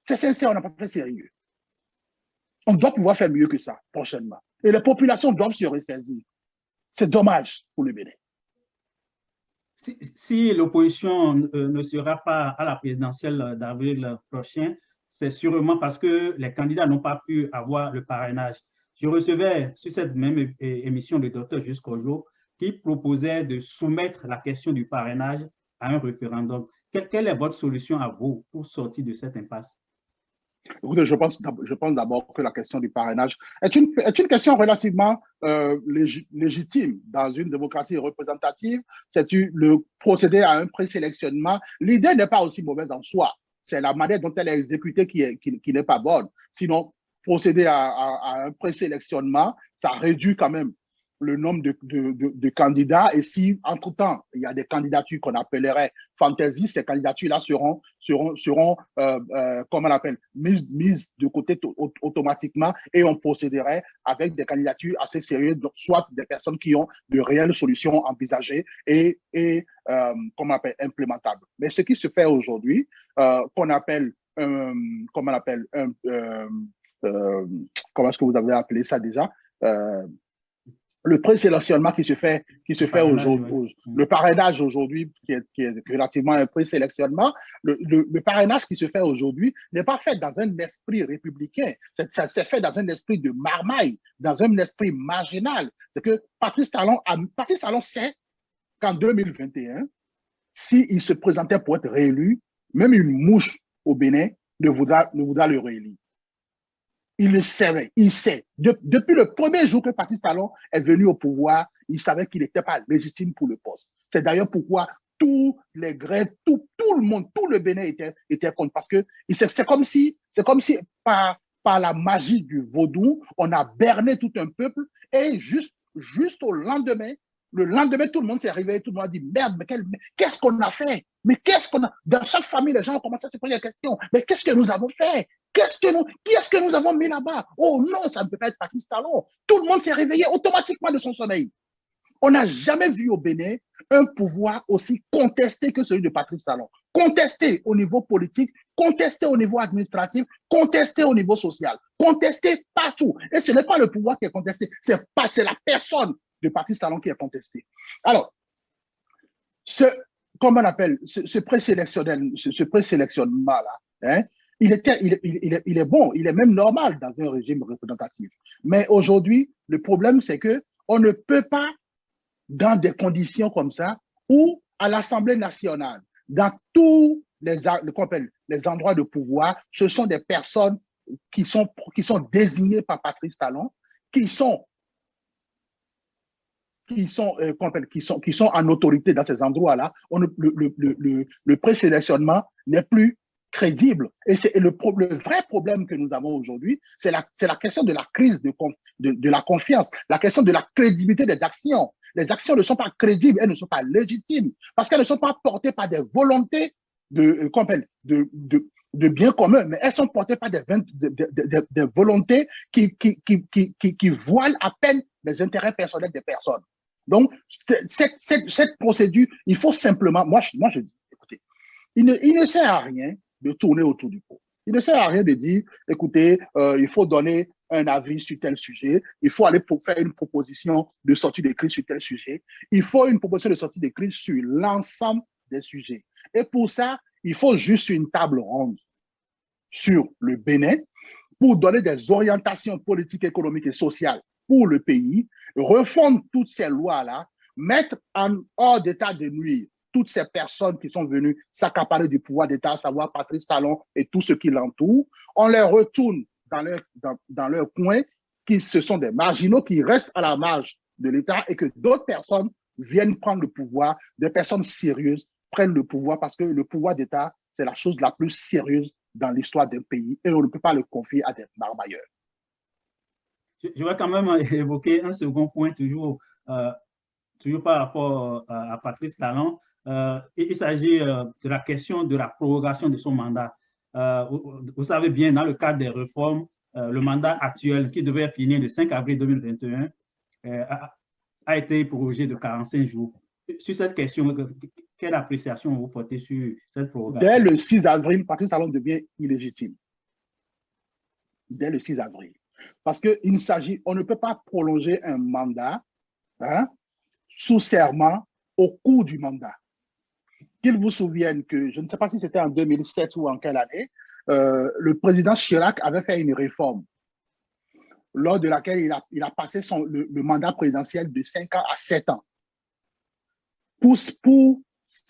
C'est sincère, on n'a pas fait sérieux. On doit pouvoir faire mieux que ça prochainement. Et les populations doivent se ressaisir. C'est dommage pour le Bénin. Si l'opposition ne sera pas à la présidentielle d'avril prochain, c'est sûrement parce que les candidats n'ont pas pu avoir le parrainage. Je recevais sur cette même émission le docteur Jusqu'au jour qui proposait de soumettre la question du parrainage à un référendum. Quelle est votre solution à vous pour sortir de cette impasse? Écoutez, je pense d'abord que la question du parrainage est une question relativement légitime dans une démocratie représentative. C'est le procéder à un présélectionnement. L'idée n'est pas aussi mauvaise en soi. C'est la manière dont elle est exécutée qui n'est pas bonne. Sinon, procéder à un présélectionnement, ça réduit quand même le nombre de candidats. Et si, entre-temps, il y a des candidatures qu'on appellerait fantasy, ces candidatures-là seront comment on appelle, mises de côté automatiquement et on procéderait avec des candidatures assez sérieuses, soit des personnes qui ont de réelles solutions envisagées et comment on appelle, implémentables. Mais ce qui se fait aujourd'hui, qu'on appelle, comment est-ce que vous avez appelé ça déjà, le présélectionnement qui se fait aujourd'hui, le parrainage aujourd'hui, qui est relativement un présélectionnement, le parrainage qui se fait aujourd'hui n'est pas fait dans un esprit républicain, c'est fait dans un esprit de marmaille, dans un esprit marginal. C'est que Patrice Talon sait qu'en 2021, s'il se présentait pour être réélu, même une mouche au Bénin ne voudra le réélire. Il le savait, il sait. Depuis le premier jour que Patrice Talon est venu au pouvoir, il savait qu'il n'était pas légitime pour le poste. C'est d'ailleurs pourquoi tous les Grecs, tout le monde, tout le Bénin était contre. Parce que c'est comme si par la magie du vaudou, on a berné tout un peuple et juste au lendemain, tout le monde s'est réveillé, tout le monde a dit merde, mais qu'est-ce qu'on a fait? Mais qu'est-ce qu'on a? Dans chaque famille, les gens ont commencé à se poser la question. Mais qu'est-ce que nous avons fait? Qui est-ce que nous avons mis là-bas? Oh non, ça ne peut pas être Patrice Talon. Tout le monde s'est réveillé automatiquement de son sommeil. On n'a jamais vu au Bénin un pouvoir aussi contesté que celui de Patrice Talon. Contesté au niveau politique, contesté au niveau administratif, contesté au niveau social, contesté partout. Et ce n'est pas le pouvoir qui est contesté, c'est la personne de Patrice Talon qui est contestée. Alors, comment on appelle, ce présélectionnement-là, hein, il est bon, il est même normal dans un régime représentatif. Mais aujourd'hui, le problème, c'est qu'on ne peut pas, dans des conditions comme ça, où à l'Assemblée nationale, dans tous les endroits de pouvoir, ce sont des personnes qui sont désignées par Patrice Talon, qui sont en autorité dans ces endroits-là. Le présélectionnement n'est plus crédible. Et le vrai problème que nous avons aujourd'hui, c'est la question de la crise de la confiance, la question de la crédibilité des actions. Les actions ne sont pas crédibles, elles ne sont pas légitimes, parce qu'elles ne sont pas portées par des volontés de bien commun, mais elles sont portées par des volontés qui voilent à peine les intérêts personnels des personnes. Donc, cette procédure, il faut simplement, moi je dis, écoutez, il ne sert à rien de tourner autour du pot. Il ne sert à rien de dire, écoutez, il faut donner un avis sur tel sujet, il faut aller pour faire une proposition de sortie de crise sur tel sujet, il faut une proposition de sortie de crise sur l'ensemble des sujets. Et pour ça, il faut juste une table ronde sur le Bénin pour donner des orientations politiques, économiques et sociales pour le pays, refondre toutes ces lois-là, mettre en hors d'état de nuire toutes ces personnes qui sont venues s'accaparer du pouvoir d'État, à savoir Patrice Talon et tout ce qui l'entoure. On les retourne dans leur coin, qui ce sont des marginaux qui restent à la marge de l'État et que d'autres personnes viennent prendre le pouvoir, des personnes sérieuses prennent le pouvoir parce que le pouvoir d'État, c'est la chose la plus sérieuse dans l'histoire d'un pays et on ne peut pas le confier à des barbailleurs. Je vais quand même évoquer un second point, toujours par rapport à Patrice Talon. Il s'agit de la question de la prorogation de son mandat. Vous savez bien, dans le cadre des réformes, le mandat actuel, qui devait finir le 5 avril 2021, a été prorogé de 45 jours. Sur cette question, quelle appréciation vous portez sur cette prorogation? Dès le 6 avril, Patrice Talon devient illégitime. Dès le 6 avril. Parce on ne peut pas prolonger un mandat sous serment au cours du mandat. Qu'il vous souvienne que, je ne sais pas si c'était en 2007 ou en quelle année, le président Chirac avait fait une réforme lors de laquelle il a passé le mandat présidentiel de 5 ans à 7 ans. Pour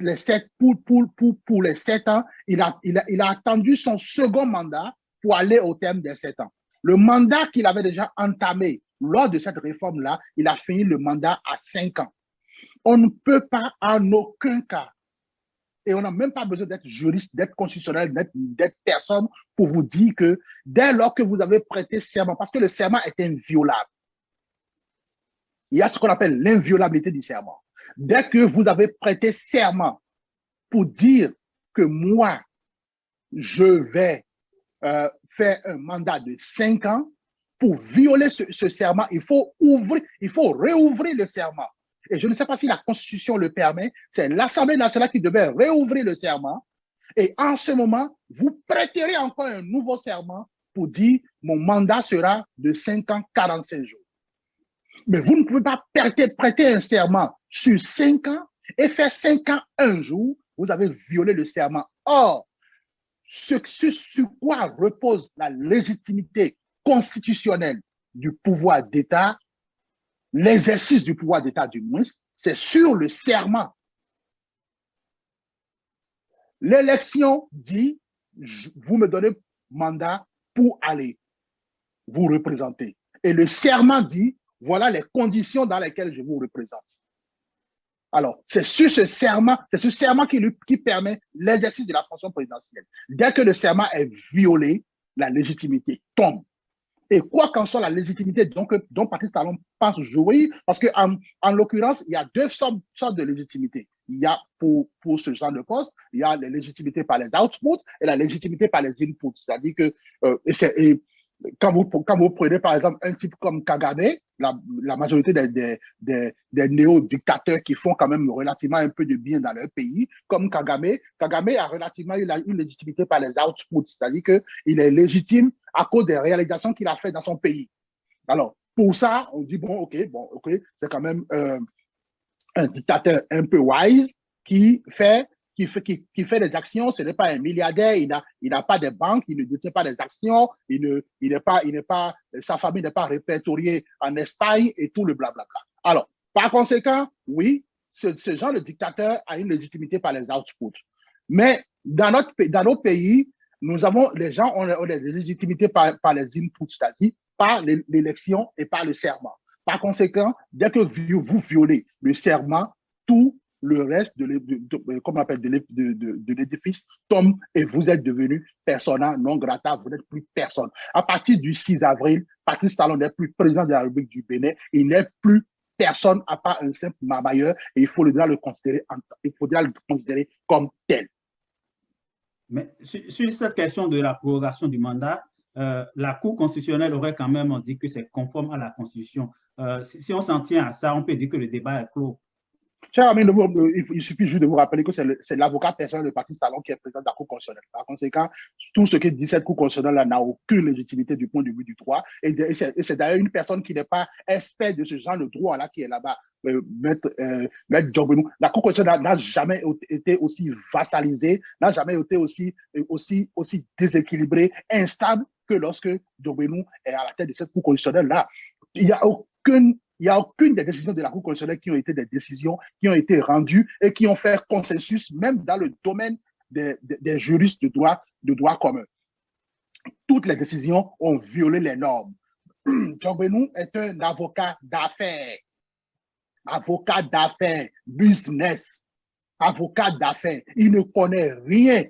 les 7 ans, il a attendu son second mandat pour aller au terme des 7 ans. Le mandat qu'il avait déjà entamé lors de cette réforme-là, il a fini le mandat à 5 ans. On ne peut pas en aucun cas, et on n'a même pas besoin d'être juriste, d'être constitutionnel, d'être personne pour vous dire que dès lors que vous avez prêté serment, parce que le serment est inviolable, il y a ce qu'on appelle l'inviolabilité du serment. Dès que vous avez prêté serment pour dire que moi, je vais faire un mandat de 5 ans, pour violer ce serment, il faut réouvrir le serment. Et je ne sais pas si la Constitution le permet, c'est l'Assemblée nationale qui devait réouvrir le serment. Et en ce moment, vous prêterez encore un nouveau serment pour dire mon mandat sera de 5 ans, 45 jours. Mais vous ne pouvez pas prêter un serment sur 5 ans et faire 5 ans, 1 jour. Vous avez violé le serment. Or, sur quoi repose la légitimité constitutionnelle du pouvoir d'État, l'exercice du pouvoir d'État du moins, c'est sur le serment. L'élection dit, vous me donnez mandat pour aller vous représenter. Et le serment dit, voilà les conditions dans lesquelles je vous représente. Alors, c'est sur ce serment qui permet l'exercice de la fonction présidentielle. Dès que le serment est violé, la légitimité tombe. Et quoi qu'en soit la légitimité dont Patrice Talon pense jouir, parce qu'en l'occurrence, il y a deux sortes de légitimité. Il y a pour ce genre de poste, il y a la légitimité par les outputs et la légitimité par les inputs. C'est-à-dire que quand vous prenez par exemple un type comme Kagame, la majorité des néo-dictateurs qui font quand même relativement un peu de bien dans leur pays, comme Kagame a relativement eu une légitimité par les outputs, c'est-à-dire qu'il est légitime à cause des réalisations qu'il a fait dans son pays. Alors, pour ça, on dit, bon, ok, c'est quand même un dictateur un peu wise qui fait des actions. Ce n'est pas un milliardaire, il n'a pas de banque, il ne détient pas des actions, sa famille n'est pas répertoriée en Espagne et tout le blablabla. Alors, par conséquent, oui, ce genre de dictateur a une légitimité par les outputs. Mais dans nos pays, les gens ont des légitimités par les inputs, c'est-à-dire par l'élection et par le serment. Par conséquent, dès que vous violez le serment, tout le reste de l'édifice tombe et vous êtes devenu persona non grata, vous n'êtes plus personne. À partir du 6 avril, Patrice Talon n'est plus président de la République du Bénin, il n'est plus personne à part un simple marmailleur et il faudra le considérer comme tel. Mais sur cette question de la prorogation du mandat, la Cour constitutionnelle aurait quand même dit que c'est conforme à la Constitution. Si on s'en tient à ça, on peut dire que le débat est clos. Cher ami, il suffit juste de vous rappeler que c'est l'avocat personnel de Patrice Talon qui est président de la Cour constitutionnelle. Par conséquent, tout ce que dit cette Cour constitutionnelle n'a aucune légitimité du point de vue du droit. Et c'est d'ailleurs une personne qui n'est pas expert de ce genre de droit-là qui est là-bas. Maître Djogbenou. La Cour constitutionnelle n'a jamais été aussi vassalisée, n'a jamais été aussi déséquilibrée, instable que lorsque Djogbenou est à la tête de cette Cour constitutionnelle-là. Il n'y a aucune des décisions de la Cour constitutionnelle qui ont été des décisions qui ont été rendues et qui ont fait consensus, même dans le domaine des juristes de droit commun. Toutes les décisions ont violé les normes. Djogbenou est un avocat d'affaires, business, avocat d'affaires. Il ne connaît rien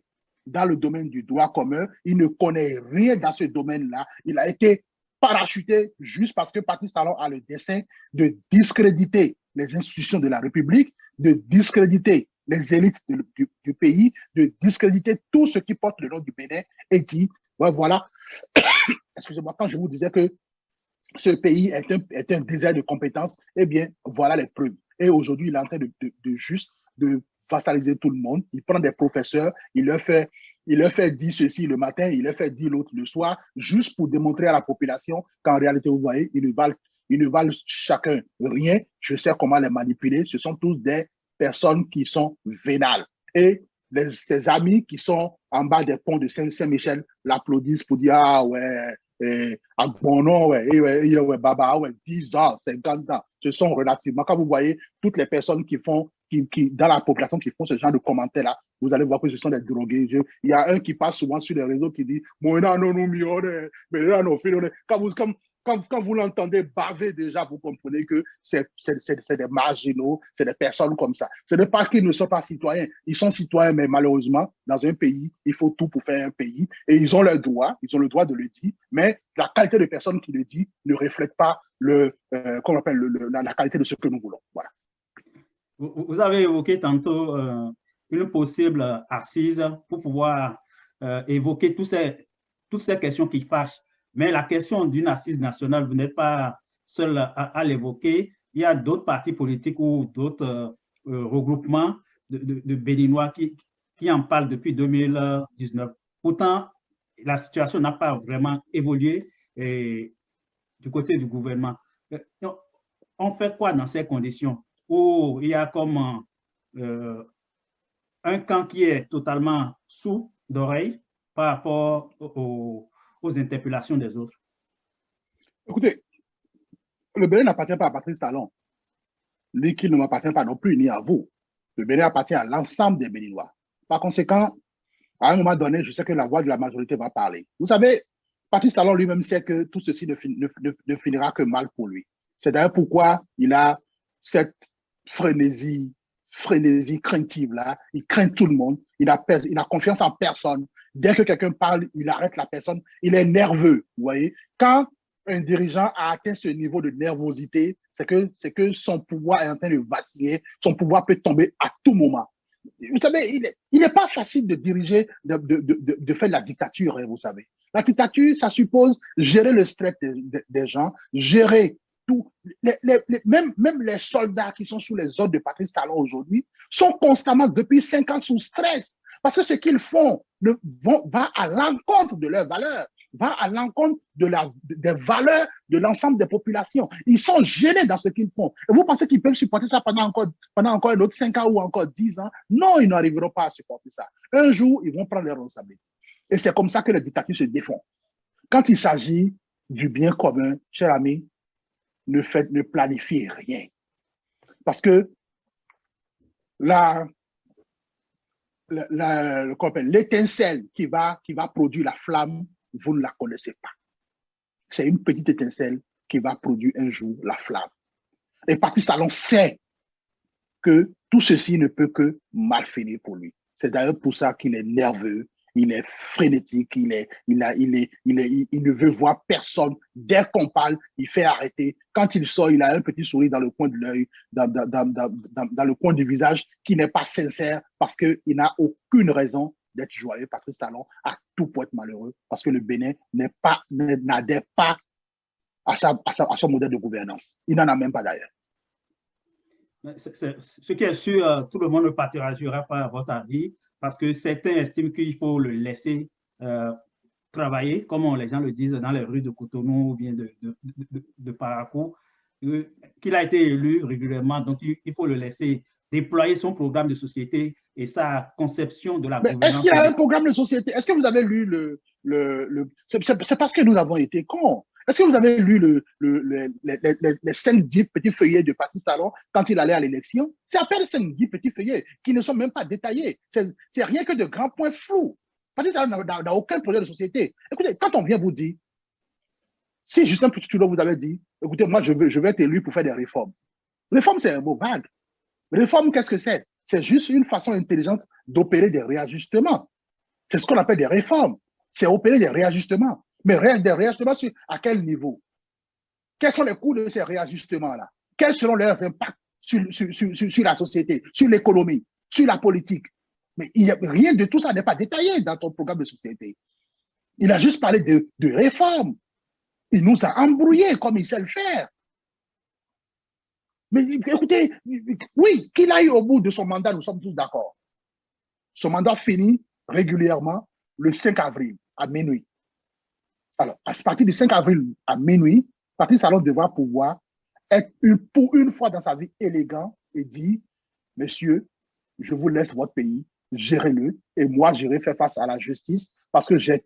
dans le domaine du droit commun, il ne connaît rien dans ce domaine-là. Il a été parachuté juste parce que Patrice Talon a le dessein de discréditer les institutions de la République, de discréditer les élites du pays, de discréditer tout ce qui porte le nom du Bénin et dit, ouais, voilà, excusez-moi, quand je vous disais que ce pays est un désert de compétences, eh bien, voilà les preuves. Et aujourd'hui, il est en train de vassaliser tout le monde. Il prend des professeurs, il leur fait dire ceci le matin, il leur fait dire l'autre le soir, juste pour démontrer à la population qu'en réalité, vous voyez, ils ne valent chacun rien. Je sais comment les manipuler. Ce sont tous des personnes qui sont vénales. Et ses amis qui sont en bas des ponts de Saint-Michel l'applaudissent pour dire, ah ouais, à bon nom, ouais, baba, ouais, 10 ans, 50 ans. Ce sont relativement, quand vous voyez toutes les personnes dans la population qui font ce genre de commentaires-là, vous allez voir que ce sont des drogués. Il y a un qui passe souvent sur les réseaux qui dit, quand vous l'entendez baver déjà, vous comprenez que c'est des marginaux, c'est des personnes comme ça. Ce n'est pas qu'ils ne sont pas citoyens. Ils sont citoyens, mais malheureusement, dans un pays, il faut tout pour faire un pays. Et ils ont le droit de le dire, mais la qualité de personne qui le dit ne reflète pas la qualité de ce que nous voulons. Voilà. Vous avez évoqué tantôt une possible assise pour pouvoir évoquer toutes ces questions qui fâchent. Mais la question d'une assise nationale, vous n'êtes pas seul à l'évoquer. Il y a d'autres partis politiques ou d'autres regroupements de Béninois qui en parlent depuis 2019. Pourtant, la situation n'a pas vraiment évolué du côté du gouvernement. On fait quoi dans ces conditions où il y a comme un camp qui est totalement sourd d'oreille par rapport aux interpellations des autres? Écoutez, le Bénin n'appartient pas à Patrice Talon, ni qu'il ne m'appartient pas non plus, ni à vous. Le Bénin appartient à l'ensemble des Béninois. Par conséquent, à un moment donné, je sais que la voix de la majorité va parler. Vous savez, Patrice Talon lui-même sait que tout ceci ne finira que mal pour lui. C'est d'ailleurs pourquoi il a cette frénésie craintive là. Il craint tout le monde. Il a confiance en personne. Dès que quelqu'un parle, il arrête la personne. Il est nerveux, vous voyez. Quand un dirigeant a atteint ce niveau de nervosité, c'est que son pouvoir est en train de vaciller. Son pouvoir peut tomber à tout moment. Vous savez, il n'est pas facile de diriger, de faire de la dictature, hein, vous savez. La dictature, ça suppose gérer le stress des gens, gérer tout. Même les soldats qui sont sous les ordres de Patrice Talon aujourd'hui sont constamment, depuis 5 ans, sous stress. Parce que ce qu'ils font va à l'encontre de leurs valeurs, va à l'encontre des valeurs de l'ensemble des populations. Ils sont gênés dans ce qu'ils font. Et vous pensez qu'ils peuvent supporter ça pendant encore un autre 5 ans ou encore 10 ans? Non, ils n'arriveront pas à supporter ça. Un jour, ils vont prendre leurs responsabilités. Et c'est comme ça que les dictatures se défendent. Quand il s'agit du bien commun, cher ami, ne planifiez rien. Parce que l'étincelle qui va produire la flamme, vous ne la connaissez pas. C'est une petite étincelle qui va produire un jour la flamme. Et Patrice Talon sait que tout ceci ne peut que mal finir pour lui. C'est d'ailleurs pour ça qu'il est nerveux, il est frénétique, il ne veut voir personne. Dès qu'on parle, il fait arrêter. Quand il sort, il a un petit sourire dans le coin de l'œil, dans le coin du visage, qui n'est pas sincère parce qu'il n'a aucune raison d'être joyeux. Patrice Talon a tout pour être malheureux parce que le Bénin n'adhère pas à son modèle de gouvernance. Il n'en a même pas d'ailleurs. Ce qui est sûr, tout le monde ne partagera pas votre avis, parce que certains estiment qu'il faut le laisser travailler, comme les gens le disent dans les rues de Cotonou ou bien de Parakou, qu'il a été élu régulièrement, donc il faut le laisser déployer son programme de société et sa conception de la gouvernance. Est-ce qu'il a un programme de société? Est-ce que vous avez lu c'est parce que nous avons été cons. Est-ce que vous avez lu les 5-10 petits feuillets de Patrice Talon quand il allait à l'élection? C'est à peine 5-10 petits feuillets qui ne sont même pas détaillés. C'est rien que de grands points flous. Patrice Talon n'a aucun projet de société. Écoutez, quand on vient vous dire, si Justin Trudeau vous avait dit, écoutez, moi je vais être élu pour faire des réformes. Réforme, c'est un mot vague. Réforme, qu'est-ce que c'est? C'est juste une façon intelligente d'opérer des réajustements. C'est ce qu'on appelle des réformes. C'est opérer des réajustements. Mais des réajustements à quel niveau? Quels sont les coûts de ces réajustements-là? Quels seront leurs impacts sur la société, sur l'économie, sur la politique? Mais rien de tout ça n'est pas détaillé dans ton programme de société. Il a juste parlé de réformes. Il nous a embrouillés comme il sait le faire. Mais écoutez, oui, qu'il aille au bout de son mandat, nous sommes tous d'accord. Son mandat finit régulièrement le 5 avril à minuit. Alors, à partir du 5 avril à minuit, Patrice Talon devra pouvoir être pour une fois dans sa vie élégant et dire, monsieur, je vous laisse votre pays, gérez-le, et moi, j'irai faire face à la justice parce que j'ai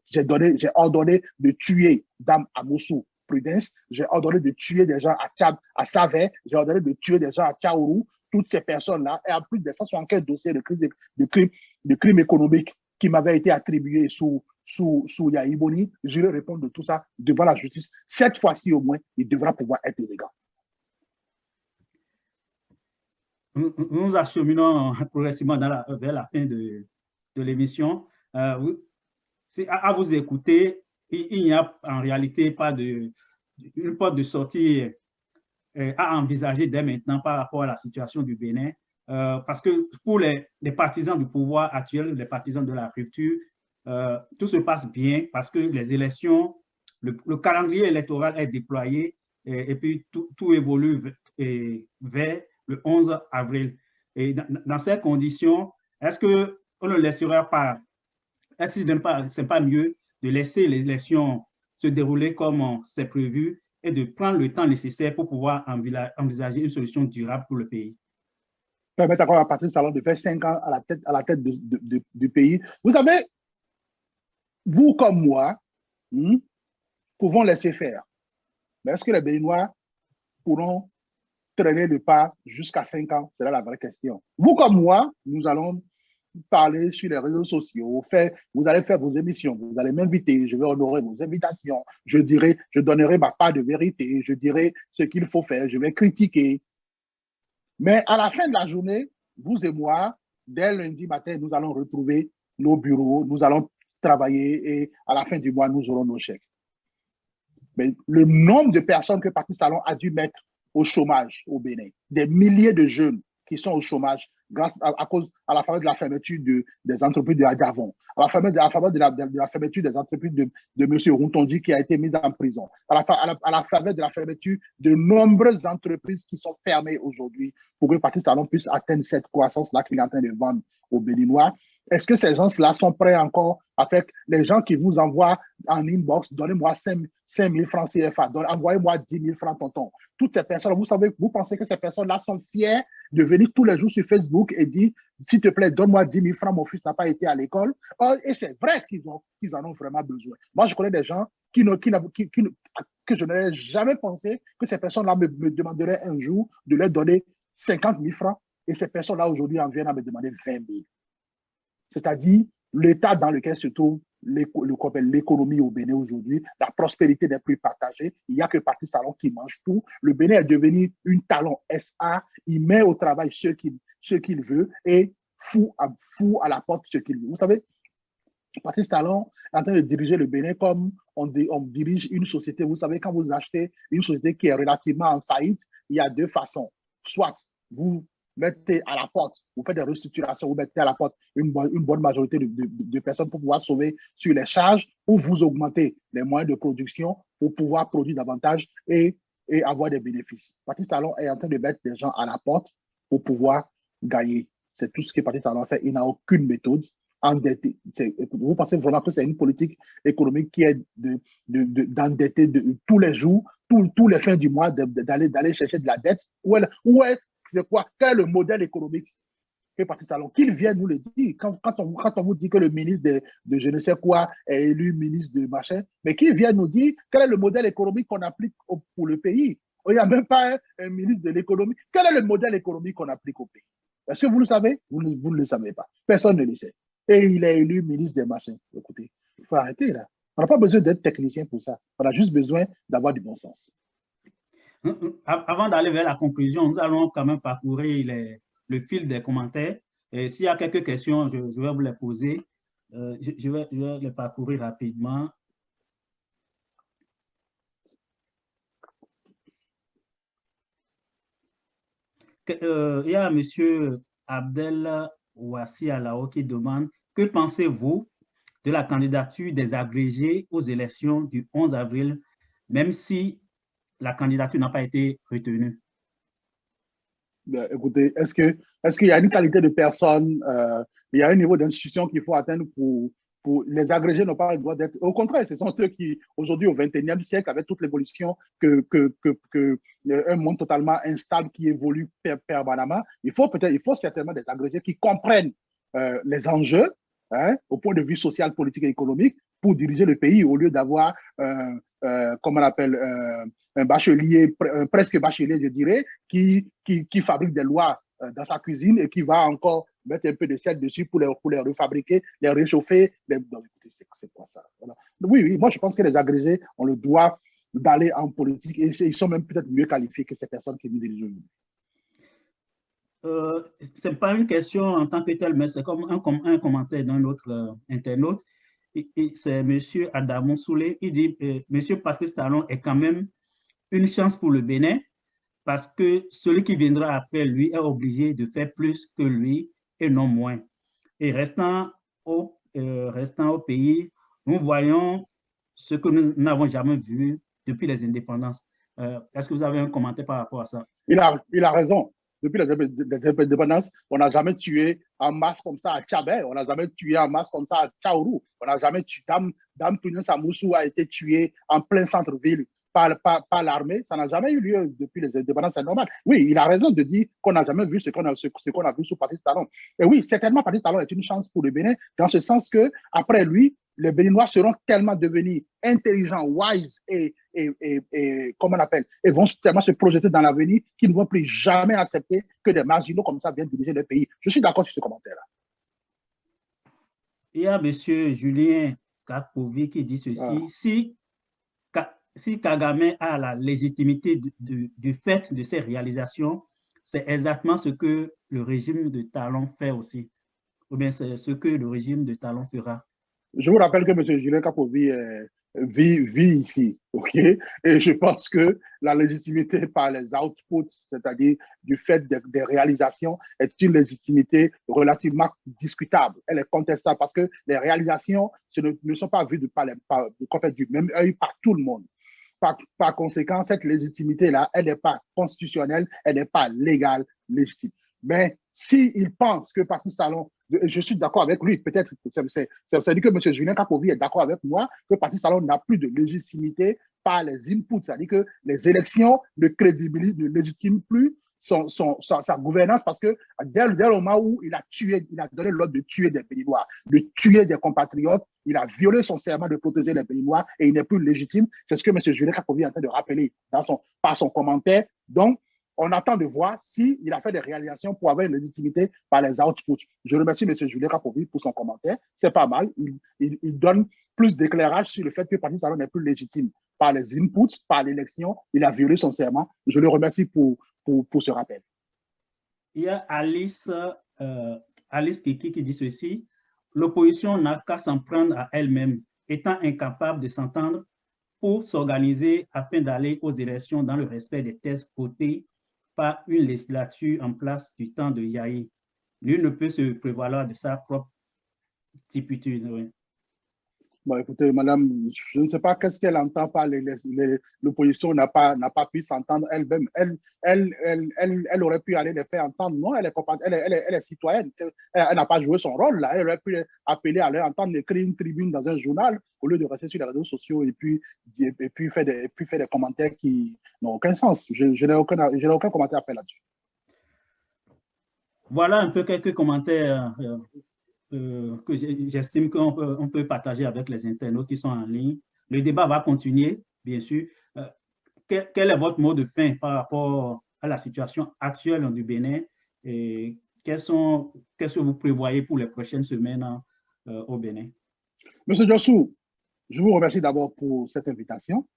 ordonné de tuer Dame Amoussou Prudence, j'ai ordonné de tuer des gens à Savais, j'ai ordonné de tuer des gens à Tchaourou, toutes ces personnes-là, et en plus de 175 dossiers de crimes économiques qui m'avaient été attribués sous Yahi Boni, je vais répondre de tout ça devant la justice. Cette fois-ci, au moins, il devra pouvoir être élégant. Nous acheminons progressivement vers la fin de l'émission. À vous écouter, il n'y a en réalité pas une porte de sortie à envisager dès maintenant par rapport à la situation du Bénin, parce que pour les partisans du pouvoir actuel, les partisans de la rupture, tout se passe bien parce que les élections, le calendrier électoral est déployé et puis tout évolue vers le 11 avril. Et dans ces conditions, est-ce qu'on ne laissera pas, est-ce que ce n'est pas mieux de laisser les élections se dérouler comme c'est prévu et de prendre le temps nécessaire pour pouvoir envisager une solution durable pour le pays? Permettre encore à Patrice Talon de faire 5 ans à la tête du pays. Vous savez, vous comme moi, pouvons laisser faire. Mais est-ce que les Béninois pourront traîner le pas jusqu'à 5 ans? C'est là la vraie question. Vous comme moi, nous allons parler sur les réseaux sociaux, vous allez faire vos émissions, vous allez m'inviter, je vais honorer vos invitations, je donnerai ma part de vérité, je dirai ce qu'il faut faire, je vais critiquer. Mais à la fin de la journée, vous et moi, dès lundi matin, nous allons retrouver nos bureaux, nous allons travailler et à la fin du mois, nous aurons nos chèques. Mais le nombre de personnes que Patrice Talon a dû mettre au chômage au Bénin, des milliers de jeunes qui sont au chômage, grâce à cause à la faveur de la fermeture des entreprises de Agavon, à la faveur de la fermeture des entreprises de M. Routondi qui a été mis en prison, à la faveur de la fermeture de nombreuses entreprises qui sont fermées aujourd'hui pour que Patrice Talon puisse atteindre cette croissance-là qu'il est en train de vendre aux Béninois. Est-ce que ces gens-là sont prêts encore avec les gens qui vous envoient en inbox, donnez-moi 5 000 francs CFA, envoyez-moi 10 000 francs tonton. Toutes ces personnes, vous pensez que ces personnes-là sont fières de venir tous les jours sur Facebook et dire, s'il te plaît, donne-moi 10 000 francs, mon fils n'a pas été à l'école. Et c'est vrai qu'ils en ont vraiment besoin. Moi, je connais des gens que je n'aurais jamais pensé que ces personnes-là me demanderaient un jour de leur donner 50 000 francs. Et ces personnes-là, aujourd'hui, en viennent à me demander 20 000. C'est-à-dire l'état dans lequel se trouve l'économie au Bénin aujourd'hui, la prospérité n'est plus partagée. Il n'y a que Patrice Talon qui mange tout. Le Bénin est devenu une Talon SA. Il met au travail ce qu'il veut et fout à la porte ce qu'il veut. Vous savez, Patrice Talon est en train de diriger le Bénin comme on dirige une société. Vous savez, quand vous achetez une société qui est relativement en faillite, il y a deux façons. Soit vous mettez à la porte, vous faites des restructurations, vous mettez à la porte une bonne majorité de personnes pour pouvoir sauver sur les charges, ou vous augmentez les moyens de production pour pouvoir produire davantage et avoir des bénéfices. Patrice Talon est en train de mettre des gens à la porte pour pouvoir gagner. C'est tout ce que Patrice Talon fait. Il n'a aucune méthode. Endetté. Vous pensez vraiment que c'est une politique économique qui est d'endetter tous les jours, tous les fins du mois, d'aller chercher de la dette? C'est quoi? Quel est le modèle économique que Patrice Talon? Qu'il vienne nous le dire. Quand on vous dit que le ministre de je ne sais quoi est élu ministre de machin, mais qu'il vienne nous dire quel est le modèle économique qu'on applique pour le pays. Il n'y a même pas un ministre de l'économie. Quel est le modèle économique qu'on applique au pays? Est-ce que vous le savez? Vous ne le savez pas. Personne ne le sait. Et il est élu ministre des machins. Écoutez, il faut arrêter là. On n'a pas besoin d'être technicien pour ça. On a juste besoin d'avoir du bon sens. Avant d'aller vers la conclusion, nous allons quand même parcourir le fil des commentaires. Et s'il y a quelques questions, je vais vous les poser. Je vais les parcourir rapidement. Il y a M. Abdel Ouassi Alao qui demande « Que pensez-vous de la candidature des agrégés aux élections du 11 avril, même si la candidature n'a pas été retenue? » Écoutez, est-ce qu'il y a une qualité de personne, il y a un niveau d'institution qu'il faut atteindre pour les agrégés n'ont pas le droit d'être. Au contraire, ce sont ceux qui, aujourd'hui, au XXIe siècle, avec toute l'évolution un monde totalement instable qui évolue permanemment, il faut certainement des agrégés qui comprennent les enjeux au point de vue social, politique et économique pour diriger le pays au lieu d'avoir, comment on appelle, un bachelier, presque bachelier, je dirais, qui fabrique des lois dans sa cuisine et qui va encore mettre un peu de sel dessus pour les refabriquer, les réchauffer. C'est quoi ça? Voilà. Oui, moi je pense que les agrégés ont le droit d'aller en politique et ils sont même peut-être mieux qualifiés que ces personnes qui nous dirigent aujourd'hui. Ce n'est pas une question en tant que telle, mais c'est comme un commentaire d'un autre internaute. C'est M. Adamon Soulé. Il dit M. Patrice Talon est quand même une chance pour le Bénin parce que celui qui viendra après lui est obligé de faire plus que lui et non moins. Et restant au pays, nous voyons ce que nous n'avons jamais vu depuis les indépendances. Est-ce que vous avez un commentaire par rapport à ça? Il a raison. Depuis les indépendances, on n'a jamais tué en masse comme ça à Tchabé, on n'a jamais tué en masse comme ça à Tchaourou, on n'a jamais tué. Dame Tounen Samoussou a été tué en plein centre-ville par l'armée. Ça n'a jamais eu lieu depuis les indépendances, c'est normal. Oui, il a raison de dire qu'on n'a jamais vu ce qu'on a vu sous Patrice Talon. Et oui, certainement, Patrice Talon est une chance pour le Bénin, dans ce sens que après lui, les Béninois seront tellement devenus intelligents, wise et comment on appelle, et vont tellement se projeter dans l'avenir qu'ils ne vont plus jamais accepter que des marginaux comme ça viennent diriger le pays. Je suis d'accord sur ce commentaire-là. Il y a M. Julien Kakovi qui dit ceci. Si Kagame a la légitimité du fait de ses réalisations, c'est exactement ce que le régime de Talon fait aussi. Ou bien c'est ce que le régime de Talon fera. Je vous rappelle que M. Julien Kakovi vit ici, ok? Et je pense que la légitimité par les outputs, c'est-à-dire du fait des réalisations, est une légitimité relativement discutable. Elle est contestable parce que les réalisations ne sont pas vues du même œil par tout le monde. Par conséquent, cette légitimité-là, elle n'est pas constitutionnelle, elle n'est pas légale, légitime. Mais s'il pense que Patrice Talon, je suis d'accord avec lui, peut-être, c'est-à-dire que M. Julien Kakovi est d'accord avec moi que Patrice Talon n'a plus de légitimité par les inputs, c'est-à-dire que les élections ne légitiment plus sa gouvernance parce que dès le moment où il a donné l'ordre de tuer des Béninois, de tuer des compatriotes, il a violé son serment de protéger les Béninois et il n'est plus légitime. C'est ce que M. Julien Kakovi est en train de rappeler par son commentaire. Donc, on attend de voir s'il a fait des réalisations pour avoir une légitimité par les outputs. Je remercie M. Julien Kakovi pour son commentaire. C'est pas mal. Il donne plus d'éclairage sur le fait que Patrice Talon n'est plus légitime par les inputs, par l'élection. Il a violé son serment. Je le remercie pour ce rappel. Il y a Alice Kiki qui dit ceci: l'opposition n'a qu'à s'en prendre à elle-même, étant incapable de s'entendre pour s'organiser afin d'aller aux élections dans le respect des textes votés par une législature en place du temps de Yahi. Nul ne peut se prévaloir de sa propre typitude. Oui. Bon, écoutez, madame, je ne sais pas qu'est-ce qu'elle entend par l'opposition n'a pas pu s'entendre elle-même. Elle aurait pu aller les faire entendre. Non, elle est citoyenne. Elle n'a pas joué son rôle là. Elle aurait pu appeler à leur entendre, écrire une tribune dans un journal au lieu de rester sur les réseaux sociaux et puis faire des commentaires qui n'ont aucun sens. Je n'ai aucun commentaire à faire là-dessus. Voilà un peu quelques commentaires que j'estime qu'on peut partager avec les internautes qui sont en ligne. Le débat va continuer, bien sûr. Quel est votre mot de fin par rapport à la situation actuelle du Bénin et qu'est-ce que vous prévoyez pour les prochaines semaines au Bénin? Monsieur Jossou, je vous remercie d'abord pour cette invitation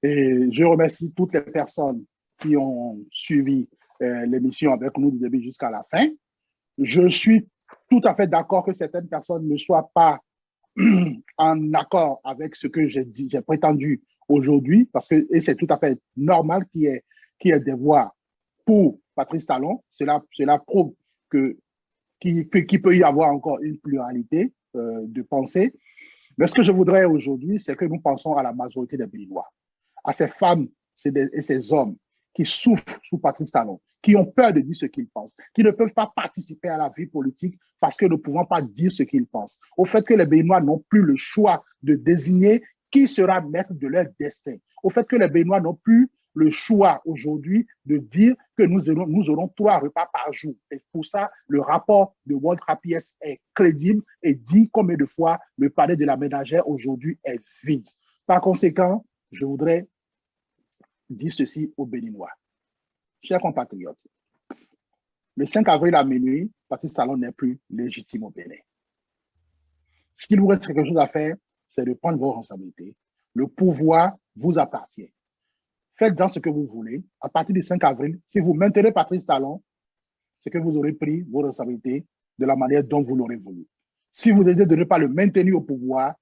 et je remercie toutes les personnes qui ont suivi l'émission avec nous du début jusqu'à la fin. Je suis tout à fait d'accord que certaines personnes ne soient pas en accord avec ce que j'ai prétendu aujourd'hui, et c'est tout à fait normal qu'il y ait des voix pour Patrice Talon. Cela prouve qu'il peut y avoir encore une pluralité de pensée. Mais ce que je voudrais aujourd'hui, c'est que nous pensons à la majorité des Béninois, à ces femmes et ces hommes qui souffrent sous Patrice Talon, qui ont peur de dire ce qu'ils pensent, qui ne peuvent pas participer à la vie politique parce que ne pouvant pas dire ce qu'ils pensent. Au fait que les Béninois n'ont plus le choix de désigner qui sera maître de leur destin. Au fait que les Béninois n'ont plus le choix aujourd'hui de dire que nous aurons 3 repas par jour. Et pour ça, le rapport de World Happiness est crédible et dit combien de fois le palais de la ménagère aujourd'hui est vide. Par conséquent, je voudrais dire ceci aux Béninois. Chers compatriotes, le 5 avril à minuit, Patrice Talon n'est plus légitime au Bénin. Ce qu'il vous reste quelque chose à faire, c'est de prendre vos responsabilités. Le pouvoir vous appartient. Faites-en ce que vous voulez. À partir du 5 avril, si vous maintenez Patrice Talon, c'est que vous aurez pris vos responsabilités de la manière dont vous l'aurez voulu. Si vous décidez de ne pas le maintenir au pouvoir,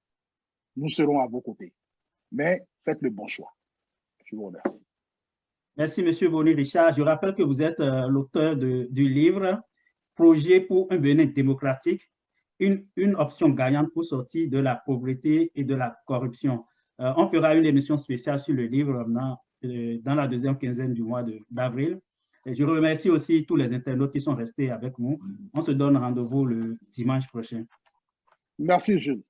nous serons à vos côtés. Mais faites le bon choix. Je vous remercie. Merci, M. Boni Richard. Je rappelle que vous êtes l'auteur du livre « Projet pour un Bénin démocratique, une option gagnante pour sortir de la pauvreté et de la corruption ». On fera une émission spéciale sur le livre dans la deuxième quinzaine du mois d'avril. Je remercie aussi tous les internautes qui sont restés avec nous. On se donne rendez-vous le dimanche prochain. Merci, Jules.